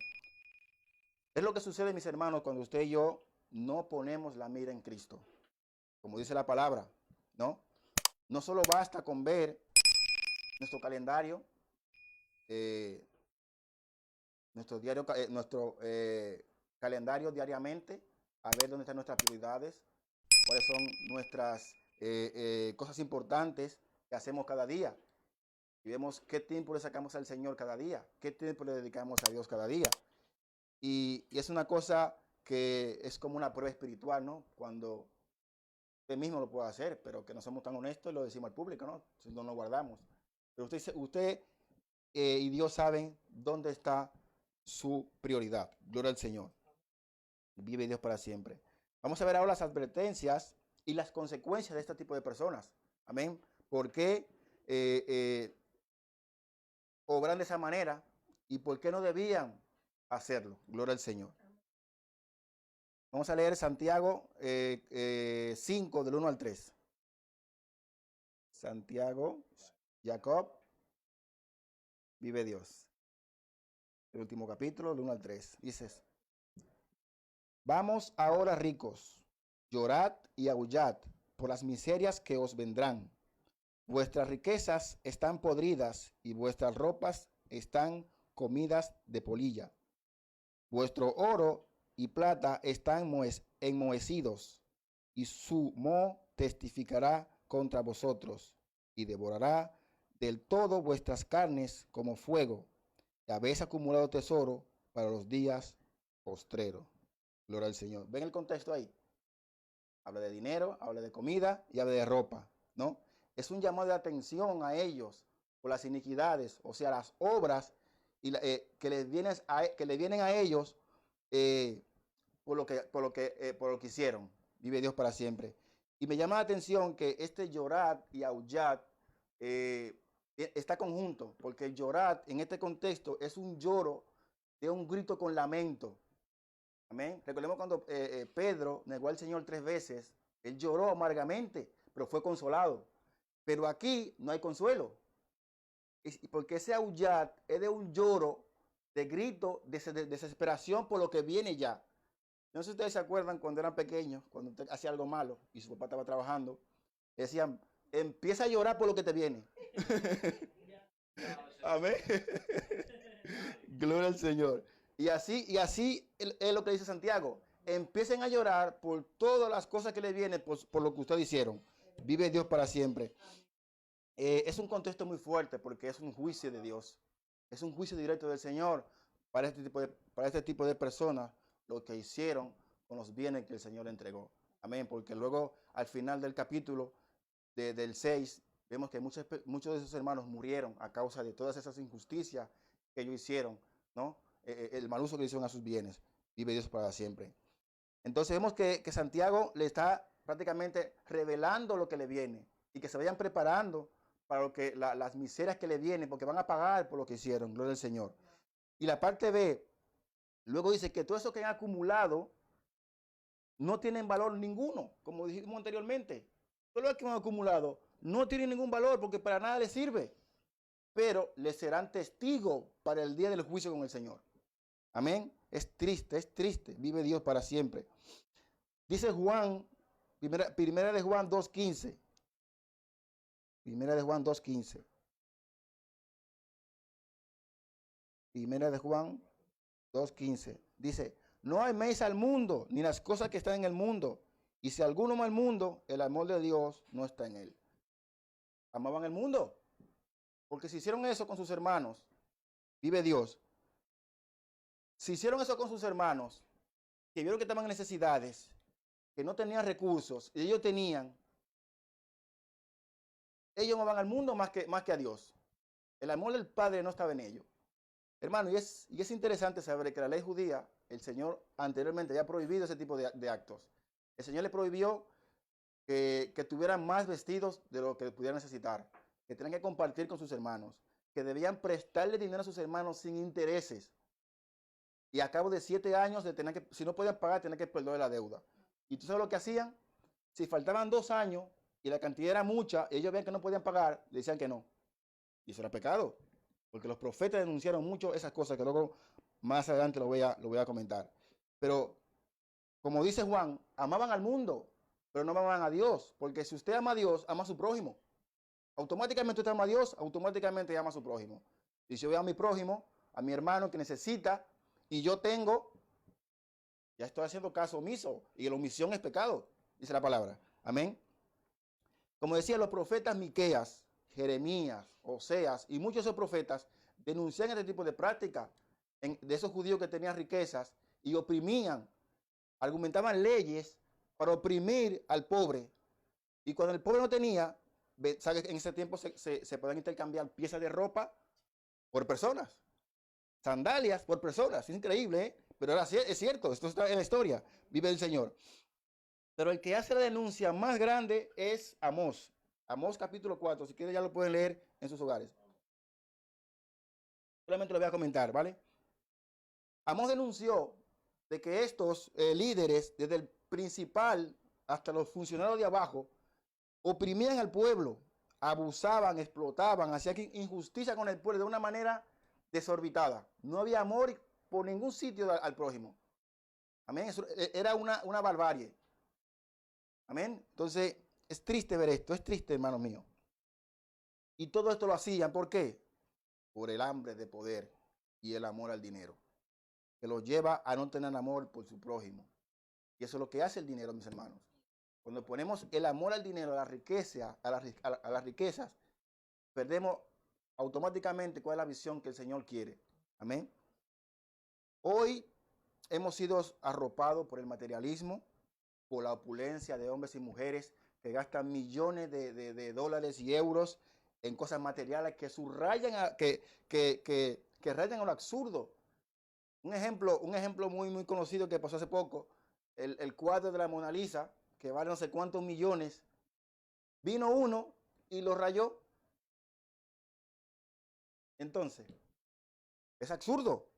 Es lo que sucede, mis hermanos, cuando usted y yo no ponemos la mira en Cristo. Como dice la palabra, ¿no? No solo basta con ver nuestro calendario, nuestro calendario diariamente, a ver dónde están nuestras prioridades, cuáles son nuestras cosas importantes que hacemos cada día. Y vemos qué tiempo le sacamos al Señor cada día, qué tiempo le dedicamos a Dios cada día. Y es una cosa que es como una prueba espiritual, ¿no? Cuando usted mismo lo puede hacer, pero que no somos tan honestos y lo decimos al público, ¿no? Si no lo guardamos. Pero usted y Dios saben dónde está su prioridad. Gloria al Señor. Vive Dios para siempre. Vamos a ver ahora las advertencias y las consecuencias de este tipo de personas. Amén. ¿Por qué obran de esa manera y por qué no debían hacerlo? Gloria al Señor. Vamos a leer Santiago 5 del 1 al 3. Santiago, Jacob, vive Dios. El último capítulo, del 1 al 3. Dices: vamos ahora, ricos, llorad y aullad por las miserias que os vendrán. Vuestras riquezas están podridas y vuestras ropas están comidas de polilla. Vuestro oro y plata están enmohecidos, y su moho testificará contra vosotros, y devorará del todo vuestras carnes como fuego, y habéis acumulado tesoro para los días postreros. Gloria al Señor. ¿Ven el contexto ahí? Habla de dinero, habla de comida y habla de ropa, ¿no? Es un llamado de atención a ellos por las iniquidades, o sea, las obras que les vienen a ellos por lo que hicieron. Vive Dios para siempre. Y me llama la atención que este llorad y aullad está conjunto, porque el llorad en este contexto es un lloro de un grito con lamento. Amén. Recordemos cuando Pedro negó al Señor 3 veces, él lloró amargamente, pero fue consolado. Pero aquí no hay consuelo, porque ese aullar es de un lloro, de grito, de desesperación por lo que viene ya. No sé si ustedes se acuerdan cuando eran pequeños, cuando usted hacía algo malo y su papá estaba trabajando, decían: empieza a llorar por lo que te viene. Amén. Gloria al Señor. Y así es lo que dice Santiago. Empiecen a llorar por todas las cosas que le vienen, por lo que ustedes hicieron. Vive Dios para siempre. Es un contexto muy fuerte porque es un juicio de Dios. Es un juicio directo del Señor para este tipo de personas, lo que hicieron con los bienes que el Señor le entregó. Amén. Porque luego al final del capítulo del 6 vemos que muchos de esos hermanos murieron a causa de todas esas injusticias que ellos hicieron, ¿no? El mal uso que hicieron a sus bienes. Vive Dios para siempre. Entonces vemos que Santiago le está prácticamente revelando lo que le viene y que se vayan preparando para las miserias que le vienen, porque van a pagar por lo que hicieron. Gloria al Señor. Y la parte B, luego dice que todo eso que han acumulado no tienen valor ninguno, como dijimos anteriormente. Todo lo que han acumulado no tiene ningún valor porque para nada les sirve, pero les serán testigos para el día del juicio con el Señor. Amén. Es triste, vive Dios para siempre. Dice Juan, primera de Juan 2:15. Primera de Juan 2:15. Primera de Juan 2:15. Dice, no améis al mundo, ni las cosas que están en el mundo. Y si alguno ama al mundo, el amor de Dios no está en él. Amaban el mundo. Porque si hicieron eso con sus hermanos, vive Dios. Si hicieron eso con sus hermanos, que vieron que estaban en necesidades, que no tenían recursos, y ellos tenían, ellos amaban al mundo más que a Dios. El amor del Padre no estaba en ellos. Hermano, y es interesante saber que la ley judía, el Señor anteriormente había prohibido ese tipo de actos. El Señor le prohibió que tuvieran más vestidos de lo que pudieran necesitar, que tenían que compartir con sus hermanos, que debían prestarle dinero a sus hermanos sin intereses. Y a cabo de 7 años, si no podían pagar, tenían que perder la deuda. ¿Y tú sabes lo que hacían? Si faltaban 2 años y la cantidad era mucha, ellos veían que no podían pagar, le decían que no. Y eso era pecado, porque los profetas denunciaron mucho esas cosas, que luego más adelante lo voy a comentar. Pero, como dice Juan, amaban al mundo, pero no amaban a Dios, porque si usted ama a Dios, ama a su prójimo. Automáticamente usted ama a Dios, automáticamente ama a su prójimo. Y si yo veo a mi prójimo, a mi hermano que necesita, y yo tengo, ya estoy haciendo caso omiso, y la omisión es pecado, dice la palabra. Amén. Como decía, los profetas Miqueas, Jeremías, Oseas y muchos de esos profetas denuncian este tipo de práctica de esos judíos que tenían riquezas y oprimían, argumentaban leyes para oprimir al pobre. Y cuando el pobre no tenía, ¿sabes? En ese tiempo se podían intercambiar piezas de ropa por personas, sandalias por personas. Es increíble, ¿eh? Pero ahora es cierto, esto está en la historia, vive el Señor. Pero el que hace la denuncia más grande es Amós. Amós capítulo 4, si quieren ya lo pueden leer en sus hogares. Solamente lo voy a comentar, ¿vale? Amós denunció de que estos líderes, desde el principal hasta los funcionarios de abajo, oprimían al pueblo, abusaban, explotaban, hacían injusticia con el pueblo de una manera desorbitada. No había amor por ningún sitio al prójimo. Amén. Eso era una barbarie. Amén. Entonces, es triste ver esto, es triste, hermanos míos. Y todo esto lo hacían, ¿por qué? Por el hambre de poder y el amor al dinero, que los lleva a no tener amor por su prójimo. Y eso es lo que hace el dinero, mis hermanos. Cuando ponemos el amor al dinero, a la riqueza, a las riquezas, perdemos automáticamente cuál es la visión que el Señor quiere. Amén. Hoy hemos sido arropados por el materialismo, por la opulencia de hombres y mujeres que gastan millones de dólares y euros en cosas materiales que subrayan, que rayan a lo absurdo. Un ejemplo muy conocido que pasó hace poco, el cuadro de la Mona Lisa, que vale no sé cuántos millones, vino uno y lo rayó. Entonces, es absurdo.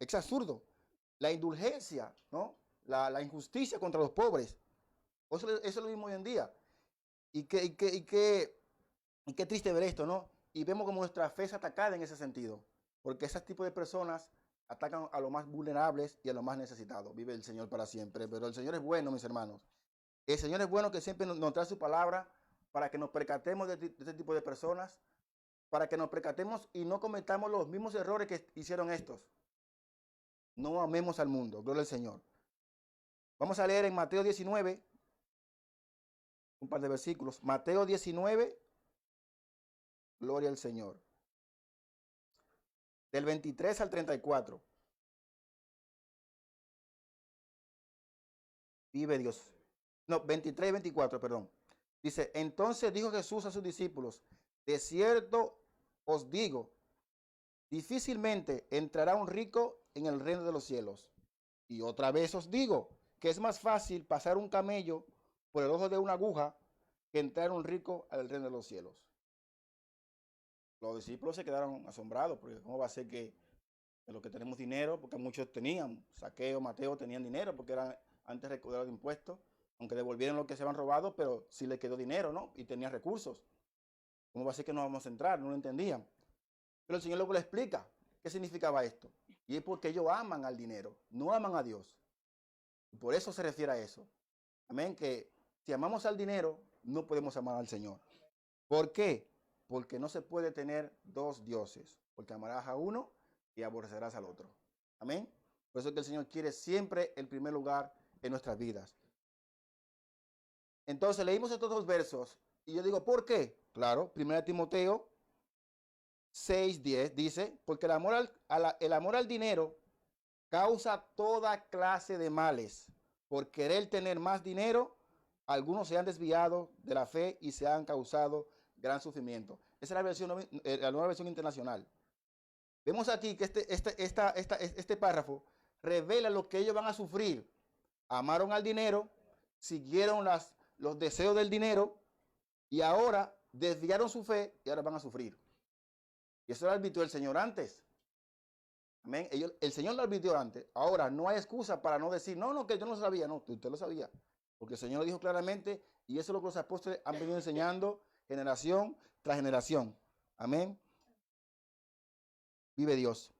La indulgencia, ¿no? La injusticia contra los pobres. Eso es lo mismo hoy en día. Y qué triste ver esto, ¿no? Y vemos como nuestra fe es atacada en ese sentido. Porque ese tipo de personas atacan a los más vulnerables y a los más necesitados. Vive el Señor para siempre. Pero el Señor es bueno, mis hermanos. El Señor es bueno, que siempre nos trae su palabra para que nos percatemos de este tipo de personas, para que nos percatemos y no cometamos los mismos errores que hicieron estos. No amemos al mundo. Gloria al Señor. Vamos a leer en Mateo 19, un par de versículos. Mateo 19, gloria al Señor. Del 23 al 34. Vive Dios. No, 23 y 24, perdón. Dice, entonces dijo Jesús a sus discípulos, de cierto os digo, difícilmente entrará un rico en el reino de los cielos. Y otra vez os digo, que es más fácil pasar un camello por el ojo de una aguja que entrar un rico al reino de los cielos. Los discípulos se quedaron asombrados, porque ¿cómo va a ser que de los que tenemos dinero? Porque muchos tenían, Saqueo, Mateo tenían dinero, porque eran antes recaudados de impuestos, aunque devolvieron lo que se habían robado, pero sí les quedó dinero, ¿no? Y tenían recursos. ¿Cómo va a ser que no vamos a entrar? No lo entendían. Pero el Señor luego le explica qué significaba esto. Y es porque ellos aman al dinero, no aman a Dios. Y por eso se refiere a eso. Amén. Que si amamos al dinero, no podemos amar al Señor. ¿Por qué? Porque no se puede tener dos dioses. Porque amarás a uno y aborrecerás al otro. Amén. Por eso es que el Señor quiere siempre el primer lugar en nuestras vidas. Entonces leímos estos dos versos y yo digo, ¿por qué? Claro, 1 Timoteo 6:10 dice, porque el amor al dinero causa toda clase de males. Por querer tener más dinero, algunos se han desviado de la fe y se han causado gran sufrimiento. Esa es la nueva versión internacional. Vemos aquí que este párrafo revela lo que ellos van a sufrir. Amaron al dinero, siguieron los deseos del dinero y ahora desviaron su fe y ahora van a sufrir. Y eso lo advirtió el Señor antes. Amén. El Señor lo advirtió antes. Ahora no hay excusa para no decir, no, que yo no lo sabía. No, usted lo sabía. Porque el Señor lo dijo claramente y eso es lo que los apóstoles han venido enseñando generación tras generación. Amén. Vive Dios.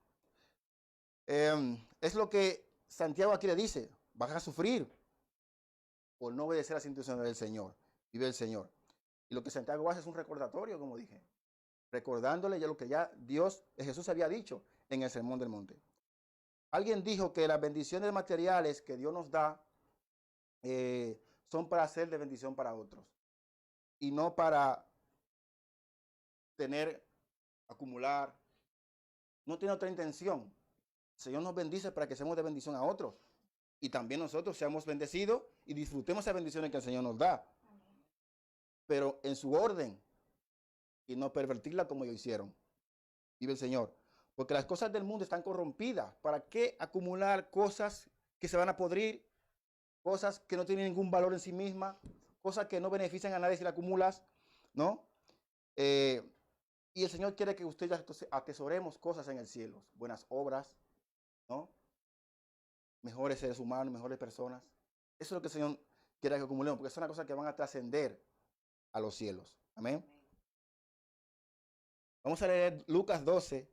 Es lo que Santiago aquí le dice. Vas a sufrir por no obedecer las instrucciones del Señor. Vive el Señor. Y lo que Santiago hace es un recordatorio, como dije. Recordándole ya lo que ya Jesús había dicho en el Sermón del Monte. Alguien dijo que las bendiciones materiales que Dios nos da son para ser de bendición para otros. Y no para acumular. No tiene otra intención. El Señor nos bendice para que seamos de bendición a otros. Y también nosotros seamos bendecidos y disfrutemos esas bendiciones que el Señor nos da. Pero en su orden. Y no pervertirla como ellos hicieron. Vive el Señor. Porque las cosas del mundo están corrompidas. ¿Para qué acumular cosas que se van a podrir? Cosas que no tienen ningún valor en sí mismas. Cosas que no benefician a nadie si las acumulas. ¿No? Y el Señor quiere que usted atesoremos cosas en el cielo. Buenas obras. ¿No? Mejores seres humanos, mejores personas. Eso es lo que el Señor quiere que acumulemos. Porque son las cosas que van a trascender a los cielos. Amén. Vamos a leer Lucas 12,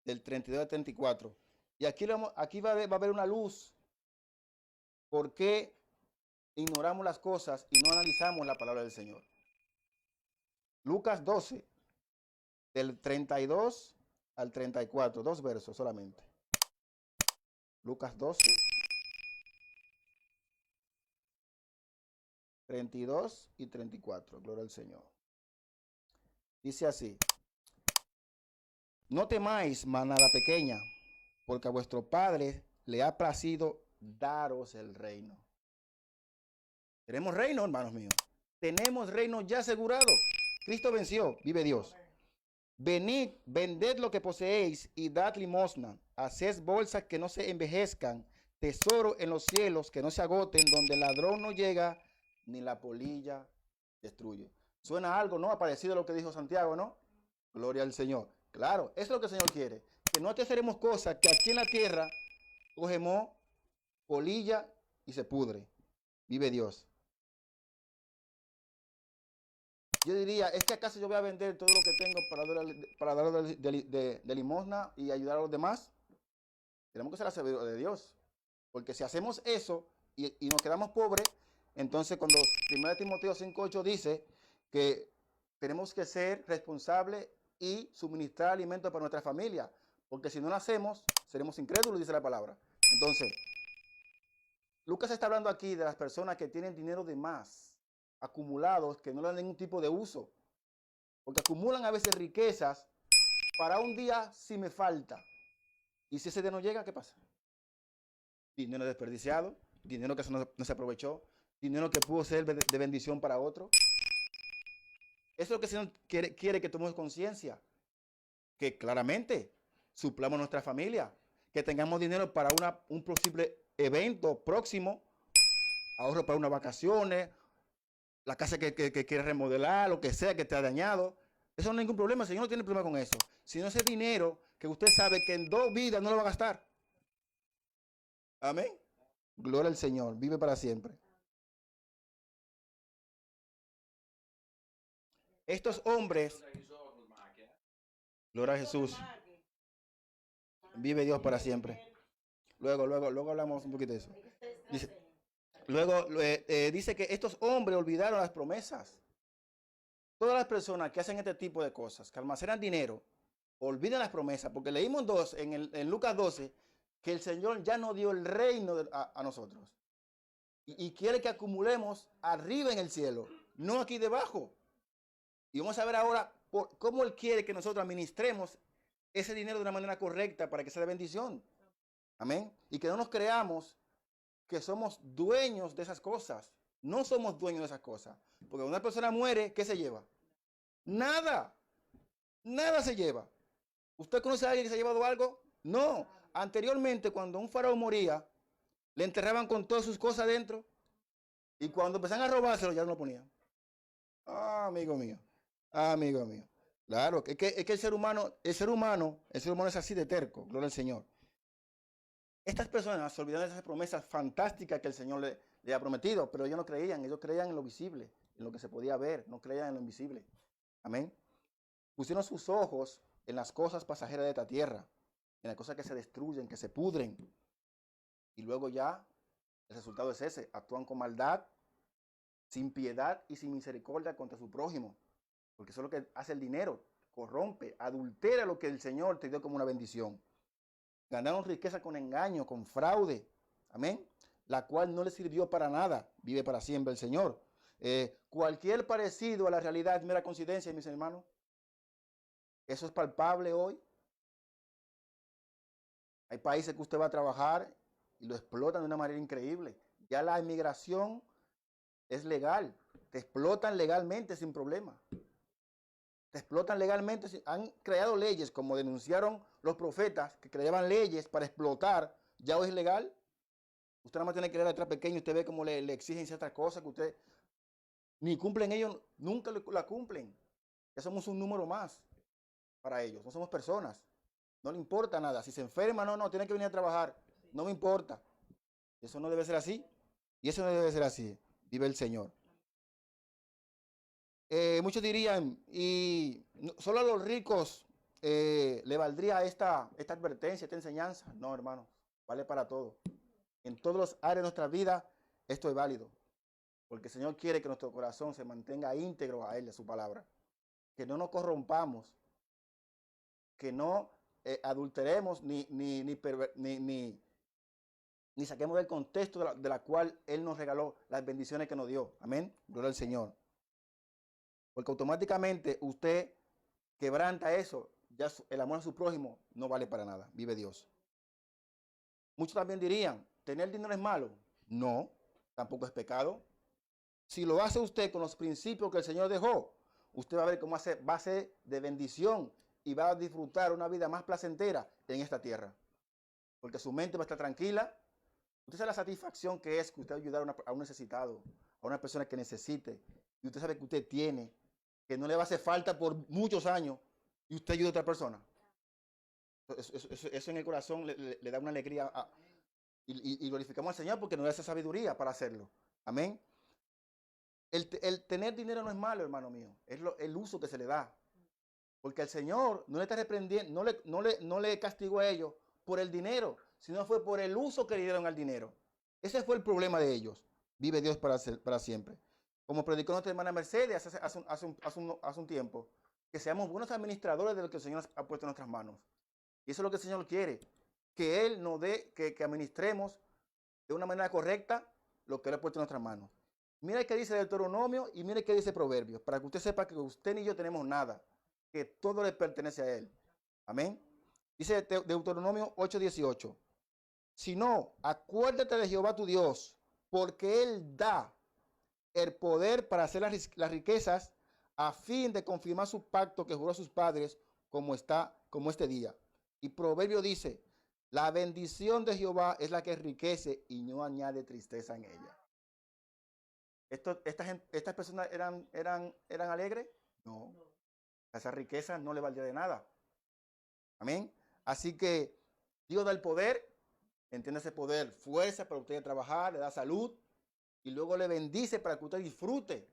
del 32 al 34. Y aquí va a haber una luz. ¿Por qué ignoramos las cosas y no analizamos la palabra del Señor? Lucas 12, del 32 al 34. 2 versos solamente. Lucas 12, 32 y 34. Gloria al Señor. Dice así. No temáis, manada pequeña, porque a vuestro Padre le ha placido daros el reino. Tenemos reino, hermanos míos. Tenemos reino ya asegurado. Cristo venció, vive Dios. Venid, vended lo que poseéis y dad limosna. Haced bolsas que no se envejezcan, tesoro en los cielos que no se agoten, donde el ladrón no llega ni la polilla destruye. Suena algo, ¿no? Parecido a lo que dijo Santiago, ¿no? Gloria al Señor. Claro, eso es lo que el Señor quiere. Que no atesoremos cosas que aquí en la tierra cogemos polilla y se pudre. Vive Dios. Yo diría, ¿es que acaso yo voy a vender todo lo que tengo para darlo de limosna y ayudar a los demás? Tenemos que ser la sabiduría de Dios. Porque si hacemos eso y nos quedamos pobres, entonces cuando 1 Timoteo 5:8 dice que tenemos que ser responsables y suministrar alimentos para nuestra familia. Porque si no lo hacemos, seremos incrédulos, dice la palabra. Entonces, Lucas está hablando aquí de las personas que tienen dinero de más, acumulados, que no le dan ningún tipo de uso. Porque acumulan a veces riquezas para un día si me falta. Y si ese día no llega, ¿qué pasa? Dinero desperdiciado, dinero que no se aprovechó, dinero que pudo ser de bendición para otro. Eso es lo que el Señor quiere que tomemos conciencia. Que claramente suplamos nuestra familia. Que tengamos dinero para un posible evento próximo. Ahorro para unas vacaciones. La casa que quieres remodelar, lo que sea que te ha dañado. Eso no hay ningún problema. El Señor no tiene problema con eso. Sino ese dinero que usted sabe que en 2 vidas no lo va a gastar. Amén. Gloria al Señor. Vive para siempre. Estos hombres, gloria a Jesús, vive Dios para siempre. Luego hablamos un poquito de eso. Luego dice que estos hombres olvidaron las promesas. Todas las personas que hacen este tipo de cosas, que almacenan dinero, olvidan las promesas, porque leímos en Lucas 12 que el Señor ya nos dio el reino a nosotros. Y quiere que acumulemos arriba en el cielo, no aquí debajo. Y vamos a ver ahora cómo Él quiere que nosotros administremos ese dinero de una manera correcta para que sea de bendición. Amén. Y que no nos creamos que somos dueños de esas cosas. No somos dueños de esas cosas. Porque cuando una persona muere, ¿qué se lleva? Nada. Nada se lleva. ¿Usted conoce a alguien que se ha llevado algo? No. Anteriormente, cuando un faraón moría, le enterraban con todas sus cosas dentro. Y cuando empezaban a robárselo, ya no lo ponían. Ah, amigo mío. Ah, amigo mío. Claro, es que el ser humano es así de terco. Gloria al Señor. Estas personas se olvidaron de esas promesas fantásticas que el Señor le ha prometido, pero ellos no creían, ellos creían en lo visible, en lo que se podía ver, no creían en lo invisible. Amén. Pusieron sus ojos en las cosas pasajeras de esta tierra, en las cosas que se destruyen, que se pudren. Y luego ya el resultado es ese, actúan con maldad, sin piedad y sin misericordia contra su prójimo, porque eso es lo que hace el dinero, corrompe, adultera lo que el Señor te dio como una bendición. Ganaron riqueza con engaño, con fraude, amén, la cual no les sirvió para nada, vive para siempre el Señor. Cualquier parecido a la realidad es mera coincidencia, mis hermanos. Eso es palpable hoy. Hay países que usted va a trabajar y lo explotan de una manera increíble. Ya la inmigración es legal, te explotan legalmente sin problema. Te explotan legalmente, han creado leyes, como denunciaron los profetas, que creaban leyes para explotar, ya hoy es legal. Usted nada más tiene que leer atrás pequeño, usted ve cómo le exigen ciertas cosas que usted ni cumplen ellos, nunca la cumplen. Ya somos un número más para ellos, no somos personas. No le importa nada, si se enferma, no, tiene que venir a trabajar, no me importa. Eso no debe ser así, y eso no debe ser así, vive el Señor. Muchos dirían, y solo a los ricos le valdría esta advertencia, esta enseñanza. No, hermano, vale para todo. En todas las áreas de nuestra vida, esto es válido. Porque el Señor quiere que nuestro corazón se mantenga íntegro a Él, a su palabra. Que no nos corrompamos, que no adulteremos ni saquemos del contexto de la cual Él nos regaló las bendiciones que nos dio. Amén. Gloria al Señor. Porque automáticamente usted quebranta eso, ya el amor a su prójimo no vale para nada, vive Dios. Muchos también dirían, ¿tener dinero es malo? No, tampoco es pecado. Si lo hace usted con los principios que el Señor dejó, usted va a ver cómo va a ser de bendición y va a disfrutar una vida más placentera en esta tierra. Porque su mente va a estar tranquila. Usted sabe la satisfacción que es que usted ayudar a un necesitado, a una persona que necesite, y usted sabe que usted tiene, que no le va a hacer falta por muchos años, y usted ayuda a otra persona. Eso en el corazón le da una alegría y glorificamos al Señor porque nos da esa sabiduría para hacerlo. Amén. El tener dinero no es malo, hermano mío, es el uso que se le da. Porque el Señor no le está reprendiendo, no le castigó a ellos por el dinero, sino fue por el uso que le dieron al dinero. Ese fue el problema de ellos. Vive Dios para siempre. Como predicó nuestra hermana Mercedes hace un tiempo, que seamos buenos administradores de lo que el Señor ha puesto en nuestras manos. Y eso es lo que el Señor quiere, que Él nos dé, que administremos de una manera correcta lo que Él ha puesto en nuestras manos. Mire qué dice Deuteronomio y mire qué dice Proverbios, para que usted sepa que usted ni yo tenemos nada, que todo le pertenece a Él. Amén. Dice Deuteronomio 8:18. Si no, acuérdate de Jehová tu Dios, porque Él da el poder para hacer las riquezas a fin de confirmar su pacto que juró a sus padres como este día. Y Proverbio dice, la bendición de Jehová es la que enriquece y no añade tristeza en ella. ¿Estas personas eran alegres? No. Esa riqueza no le valía de nada. Amén. Así que Dios da el poder, entiende ese poder, fuerza para usted trabajar, le da salud y luego le bendice para que usted disfrute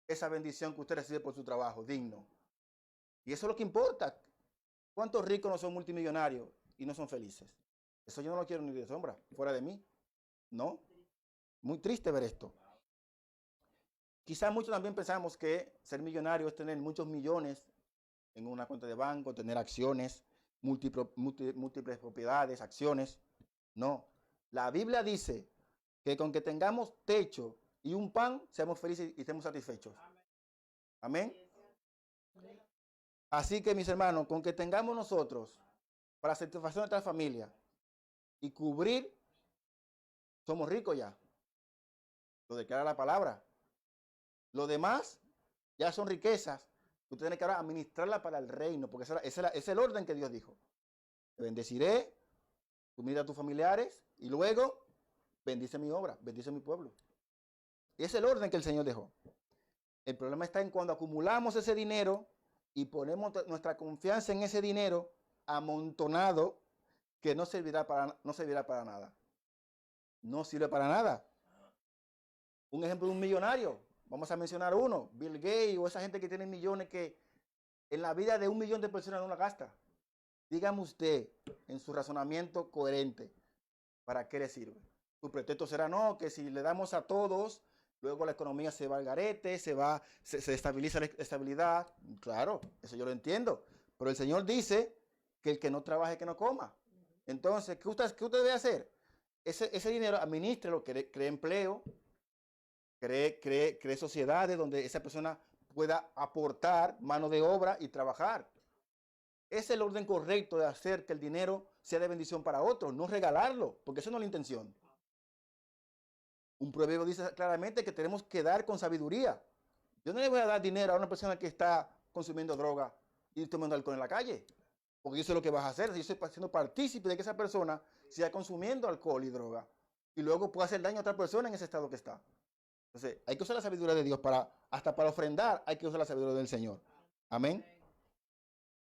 esa bendición que usted recibe por su trabajo digno. Y eso es lo que importa. ¿Cuántos ricos no son multimillonarios y no son felices? Eso yo no lo quiero ni de sombra, fuera de mí. No. Muy triste ver esto. Quizás muchos también pensamos que ser millonario es tener muchos millones en una cuenta de banco, tener acciones, múltiples propiedades, acciones. No. La Biblia dice que con que tengamos techo y un pan, seamos felices y estemos satisfechos. Amén. Así que, mis hermanos, con que tengamos nosotros para satisfacer nuestra familia y cubrir, somos ricos ya. Lo declara la palabra. Lo demás ya son riquezas. Usted tiene que ahora administrarla para el reino, porque ese es el orden que Dios dijo. Te bendeciré, tú mira a tus familiares y luego bendice mi obra, bendice mi pueblo. Y ese es el orden que el Señor dejó. El problema está en cuando acumulamos ese dinero y ponemos nuestra confianza en ese dinero amontonado que no servirá para nada. No sirve para nada. Un ejemplo de un millonario. Vamos a mencionar uno, Bill Gates o esa gente que tiene millones que en la vida de 1 millón de personas no la gasta. Dígame usted, en su razonamiento coherente, ¿para qué le sirve? Su pretexto será no, que si le damos a todos, luego la economía se va al garete, se estabiliza la estabilidad. Claro, eso yo lo entiendo. Pero el Señor dice que el que no trabaje, que no coma. Entonces, ¿qué usted debe hacer? Ese dinero, administrelo, cree empleo, cree sociedades donde esa persona pueda aportar mano de obra y trabajar. Es el orden correcto de hacer que el dinero sea de bendición para otros, no regalarlo, porque eso no es la intención. Un proverbio dice claramente que tenemos que dar con sabiduría. Yo no le voy a dar dinero a una persona que está consumiendo droga y tomando alcohol en la calle, porque yo sé lo que vas a hacer. Yo estoy siendo partícipe de que esa persona siga consumiendo alcohol y droga y luego pueda hacer daño a otra persona en ese estado que está. Entonces, hay que usar la sabiduría de Dios hasta para ofrendar, hay que usar la sabiduría del Señor. Amén.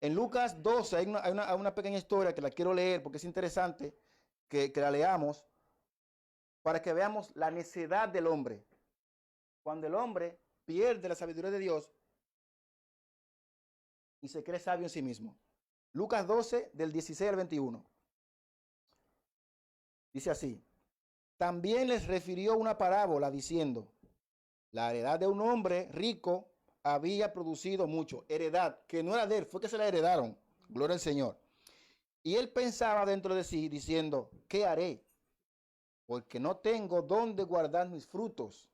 En Lucas 12 hay una pequeña historia que la quiero leer porque es interesante que la leamos para que veamos la necedad del hombre. Cuando el hombre pierde la sabiduría de Dios y se cree sabio en sí mismo. Lucas 12, del 16 al 21. Dice así: también les refirió una parábola diciendo: la heredad de un hombre rico había producido mucho. Heredad, que no era de él, fue que se la heredaron. Gloria al Señor. Y él pensaba dentro de sí, diciendo: ¿qué haré? Porque no tengo dónde guardar mis frutos.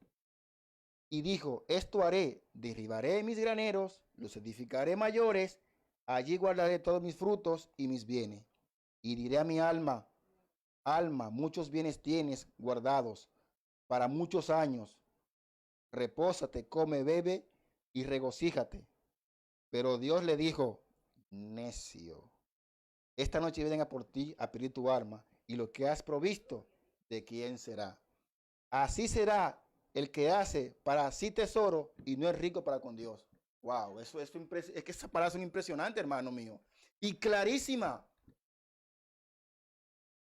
Y dijo: esto haré, derribaré mis graneros, los edificaré mayores, allí guardaré todos mis frutos y mis bienes. Y diré a mi alma: alma, muchos bienes tienes guardados para muchos años. Repósate, come, bebe y regocíjate. Pero Dios le dijo: necio, esta noche vienen a por ti a pedir tu alma, y lo que has provisto, ¿de quién será? Así será el que hace para sí tesoro y no es rico para con Dios. Wow, es que esas palabras son impresionantes, hermano mío. Y clarísima.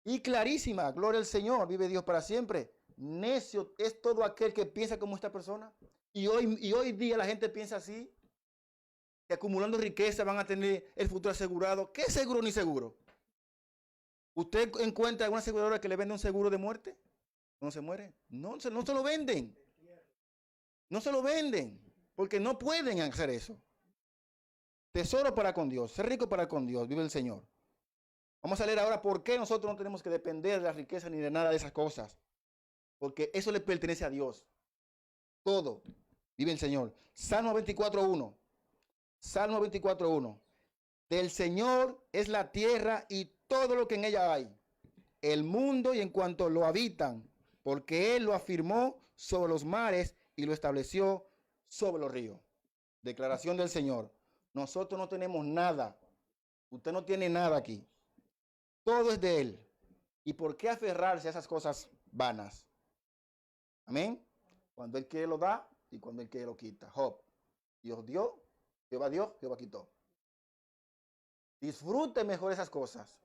Y clarísima. Gloria al Señor. Vive Dios para siempre. Necio es todo aquel que piensa como esta persona. Y hoy día la gente piensa así. Que acumulando riqueza van a tener el futuro asegurado. ¿Qué seguro ni seguro? ¿Usted encuentra alguna aseguradora que le vende un seguro de muerte? ¿No se muere? No se lo venden. No se lo venden. Porque no pueden hacer eso. Tesoro para con Dios. Ser rico para con Dios. Vive el Señor. Vamos a leer ahora por qué nosotros no tenemos que depender de la riqueza ni de nada de esas cosas. Porque eso le pertenece a Dios. Todo. Vive el Señor. Salmo 24.1. Salmo 24.1. Del Señor es la tierra y todo lo que en ella hay, el mundo y en cuanto lo habitan, porque Él lo afirmó sobre los mares y lo estableció sobre los ríos. Declaración del Señor. Nosotros no tenemos nada. Usted no tiene nada aquí. Todo es de Él. ¿Y por qué aferrarse a esas cosas vanas? Amén. Cuando Él quiere lo da y cuando Él quiere lo quita. Job. Dios dio, Jehová quitó. Disfrute mejor esas cosas.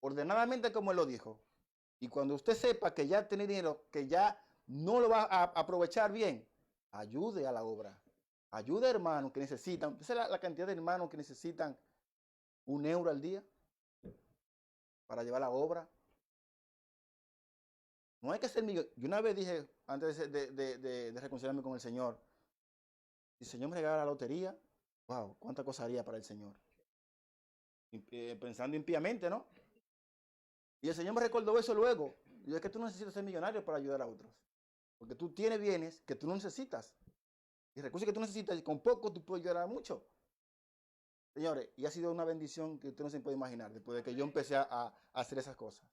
Ordenadamente como Él lo dijo. Y cuando usted sepa que ya tiene dinero, que ya no lo va a aprovechar bien, ayude a la obra. Ayude a hermanos que necesitan. Esa es la cantidad de hermanos que necesitan €1 al día para llevar la obra. No hay que ser millonario. Yo una vez dije, antes de reconciliarme con el Señor, si el Señor me regala la lotería, wow, ¿cuánta cosa haría para el Señor? Pensando impíamente, ¿no? Y el Señor me recordó eso luego. Y yo, es que tú no necesitas ser millonario para ayudar a otros. Porque tú tienes bienes que tú no necesitas. Y recursos que tú necesitas, y con poco tú puedes ayudar a mucho. Señores, y ha sido una bendición que usted no se puede imaginar después de que yo empecé a hacer esas cosas.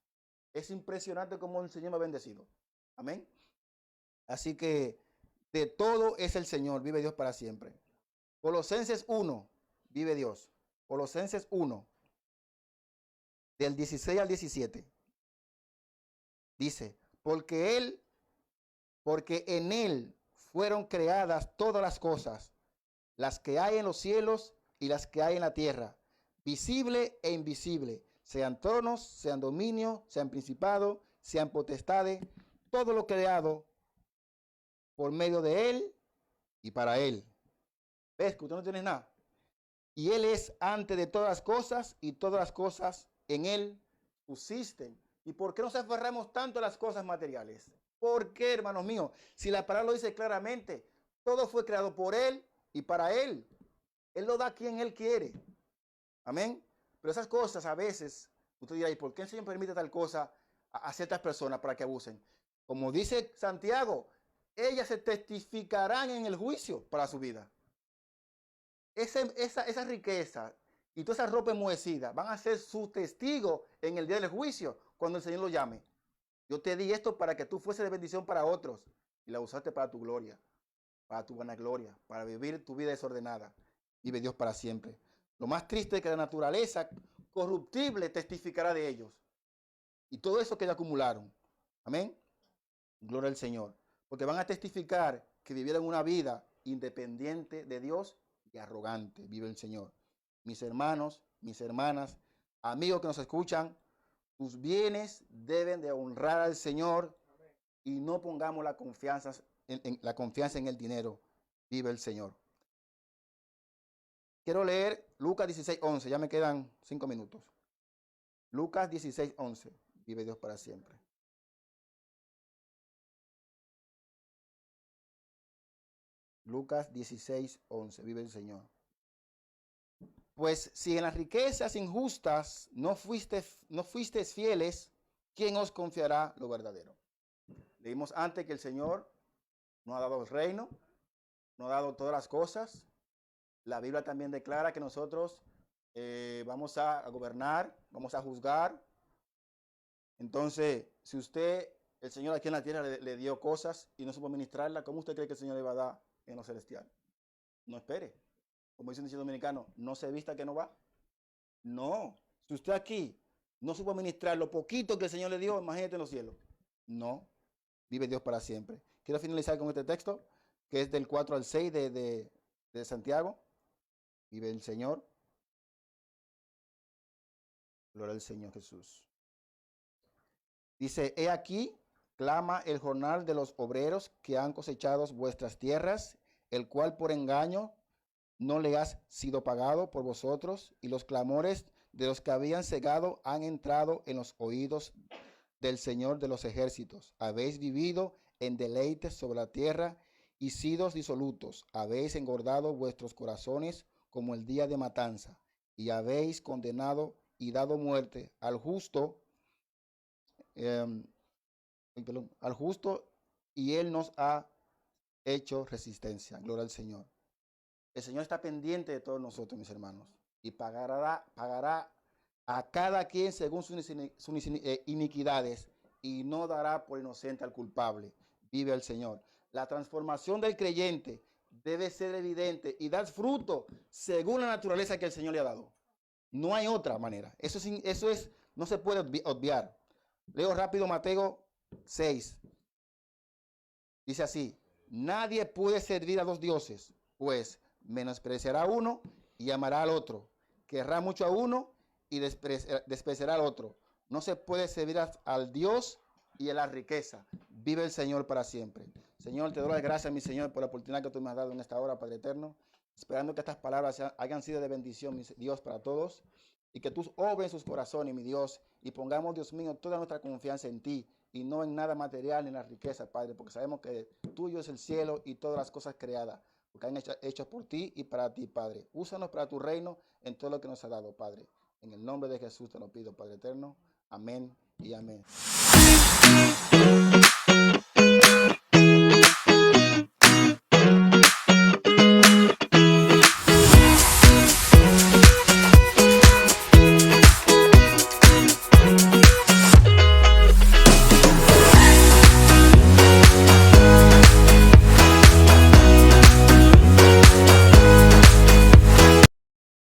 Es impresionante cómo el Señor me ha bendecido. Amén. Así que de todo es el Señor, vive Dios para siempre. Colosenses 1, vive Dios. Colosenses 1, del 16 al 17. Dice, porque en Él fueron creadas todas las cosas, las que hay en los cielos y las que hay en la tierra, visible e invisible, sean tronos, sean dominios, sean principados, sean potestades, todo lo creado por medio de Él y para Él. ¿Ves que usted no tiene nada? Y Él es antes de todas las cosas y todas las cosas en Él subsisten. ¿Y por qué nos aferramos tanto a las cosas materiales? ¿Por qué, hermanos míos? Si la palabra lo dice claramente, todo fue creado por Él y para Él. Él lo da a quien Él quiere. Amén. Pero esas cosas a veces, usted dirá, ¿y por qué el Señor permite tal cosa a ciertas personas para que abusen? Como dice Santiago, ellas se testificarán en el juicio para su vida. Esa riqueza y toda esa ropa enmohecida van a ser su testigo en el día del juicio cuando el Señor lo llame. Yo te di esto para que tú fuese de bendición para otros y la usaste para tu gloria, para tu vanagloria, para vivir tu vida desordenada. Vive Dios para siempre. Lo más triste es que la naturaleza corruptible testificará de ellos. Y todo eso que ellos acumularon. Amén. Gloria al Señor. Porque van a testificar que vivieron una vida independiente de Dios y arrogante. Vive el Señor. Mis hermanos, mis hermanas, amigos que nos escuchan, tus bienes deben de honrar al Señor y no pongamos la confianza en el dinero. Vive el Señor. Quiero leer Lucas 16:11. Ya me quedan 5 minutos. Lucas 16:11. Vive Dios para siempre. Lucas 16:11. Vive el Señor. Pues si en las riquezas injustas no fuisteis fieles, ¿quién os confiará lo verdadero? Leímos antes que el Señor nos ha dado el reino, nos ha dado todas las cosas. La Biblia también declara que nosotros vamos a gobernar, vamos a juzgar. Entonces, si el Señor aquí en la tierra le dio cosas y no supo ministrarla, ¿cómo usted cree que el Señor le va a dar en lo celestial? No espere. Como dice un dicho dominicano, no se vista que no va. No. Si usted aquí no supo ministrar lo poquito que el Señor le dio, imagínate en los cielos. No. Vive Dios para siempre. Quiero finalizar con este texto, que es del 4 al 6 de Santiago. Vive el Señor. Gloria al Señor Jesús. Dice, he aquí, clama el jornal de los obreros que han cosechado vuestras tierras, el cual por engaño no le has sido pagado por vosotros, y los clamores de los que habían cegado han entrado en los oídos del Señor de los ejércitos. Habéis vivido en deleites sobre la tierra y sido disolutos. Habéis engordado vuestros corazones como el día de matanza, y habéis condenado y dado muerte al justo, y él nos ha hecho resistencia. Gloria al Señor. El Señor está pendiente de todos nosotros, mis hermanos, y pagará a cada quien según sus iniquidades, y no dará por inocente al culpable. Vive el Señor. La transformación del creyente debe ser evidente y dar fruto según la naturaleza que el Señor le ha dado. No hay otra manera. Eso no se puede obviar. Leo rápido Mateo 6. Dice así: nadie puede servir a dos dioses, pues menospreciará a uno y amará al otro. Querrá mucho a uno y despreciará al otro. No se puede servir al Dios y a la riqueza. Vive el Señor para siempre. Señor, te doy las gracias, mi Señor, por la oportunidad que tú me has dado en esta hora, Padre eterno. Esperando que estas palabras hayan sido de bendición, mi Dios, para todos. Y que tú obres sus corazones, mi Dios, y pongamos, Dios mío, toda nuestra confianza en ti y no en nada material ni en la riqueza, Padre, porque sabemos que tuyo es el cielo y todas las cosas creadas, porque han hecho por ti y para ti, Padre. Úsanos para tu reino en todo lo que nos ha dado, Padre. En el nombre de Jesús te lo pido, Padre eterno. Amén y amén.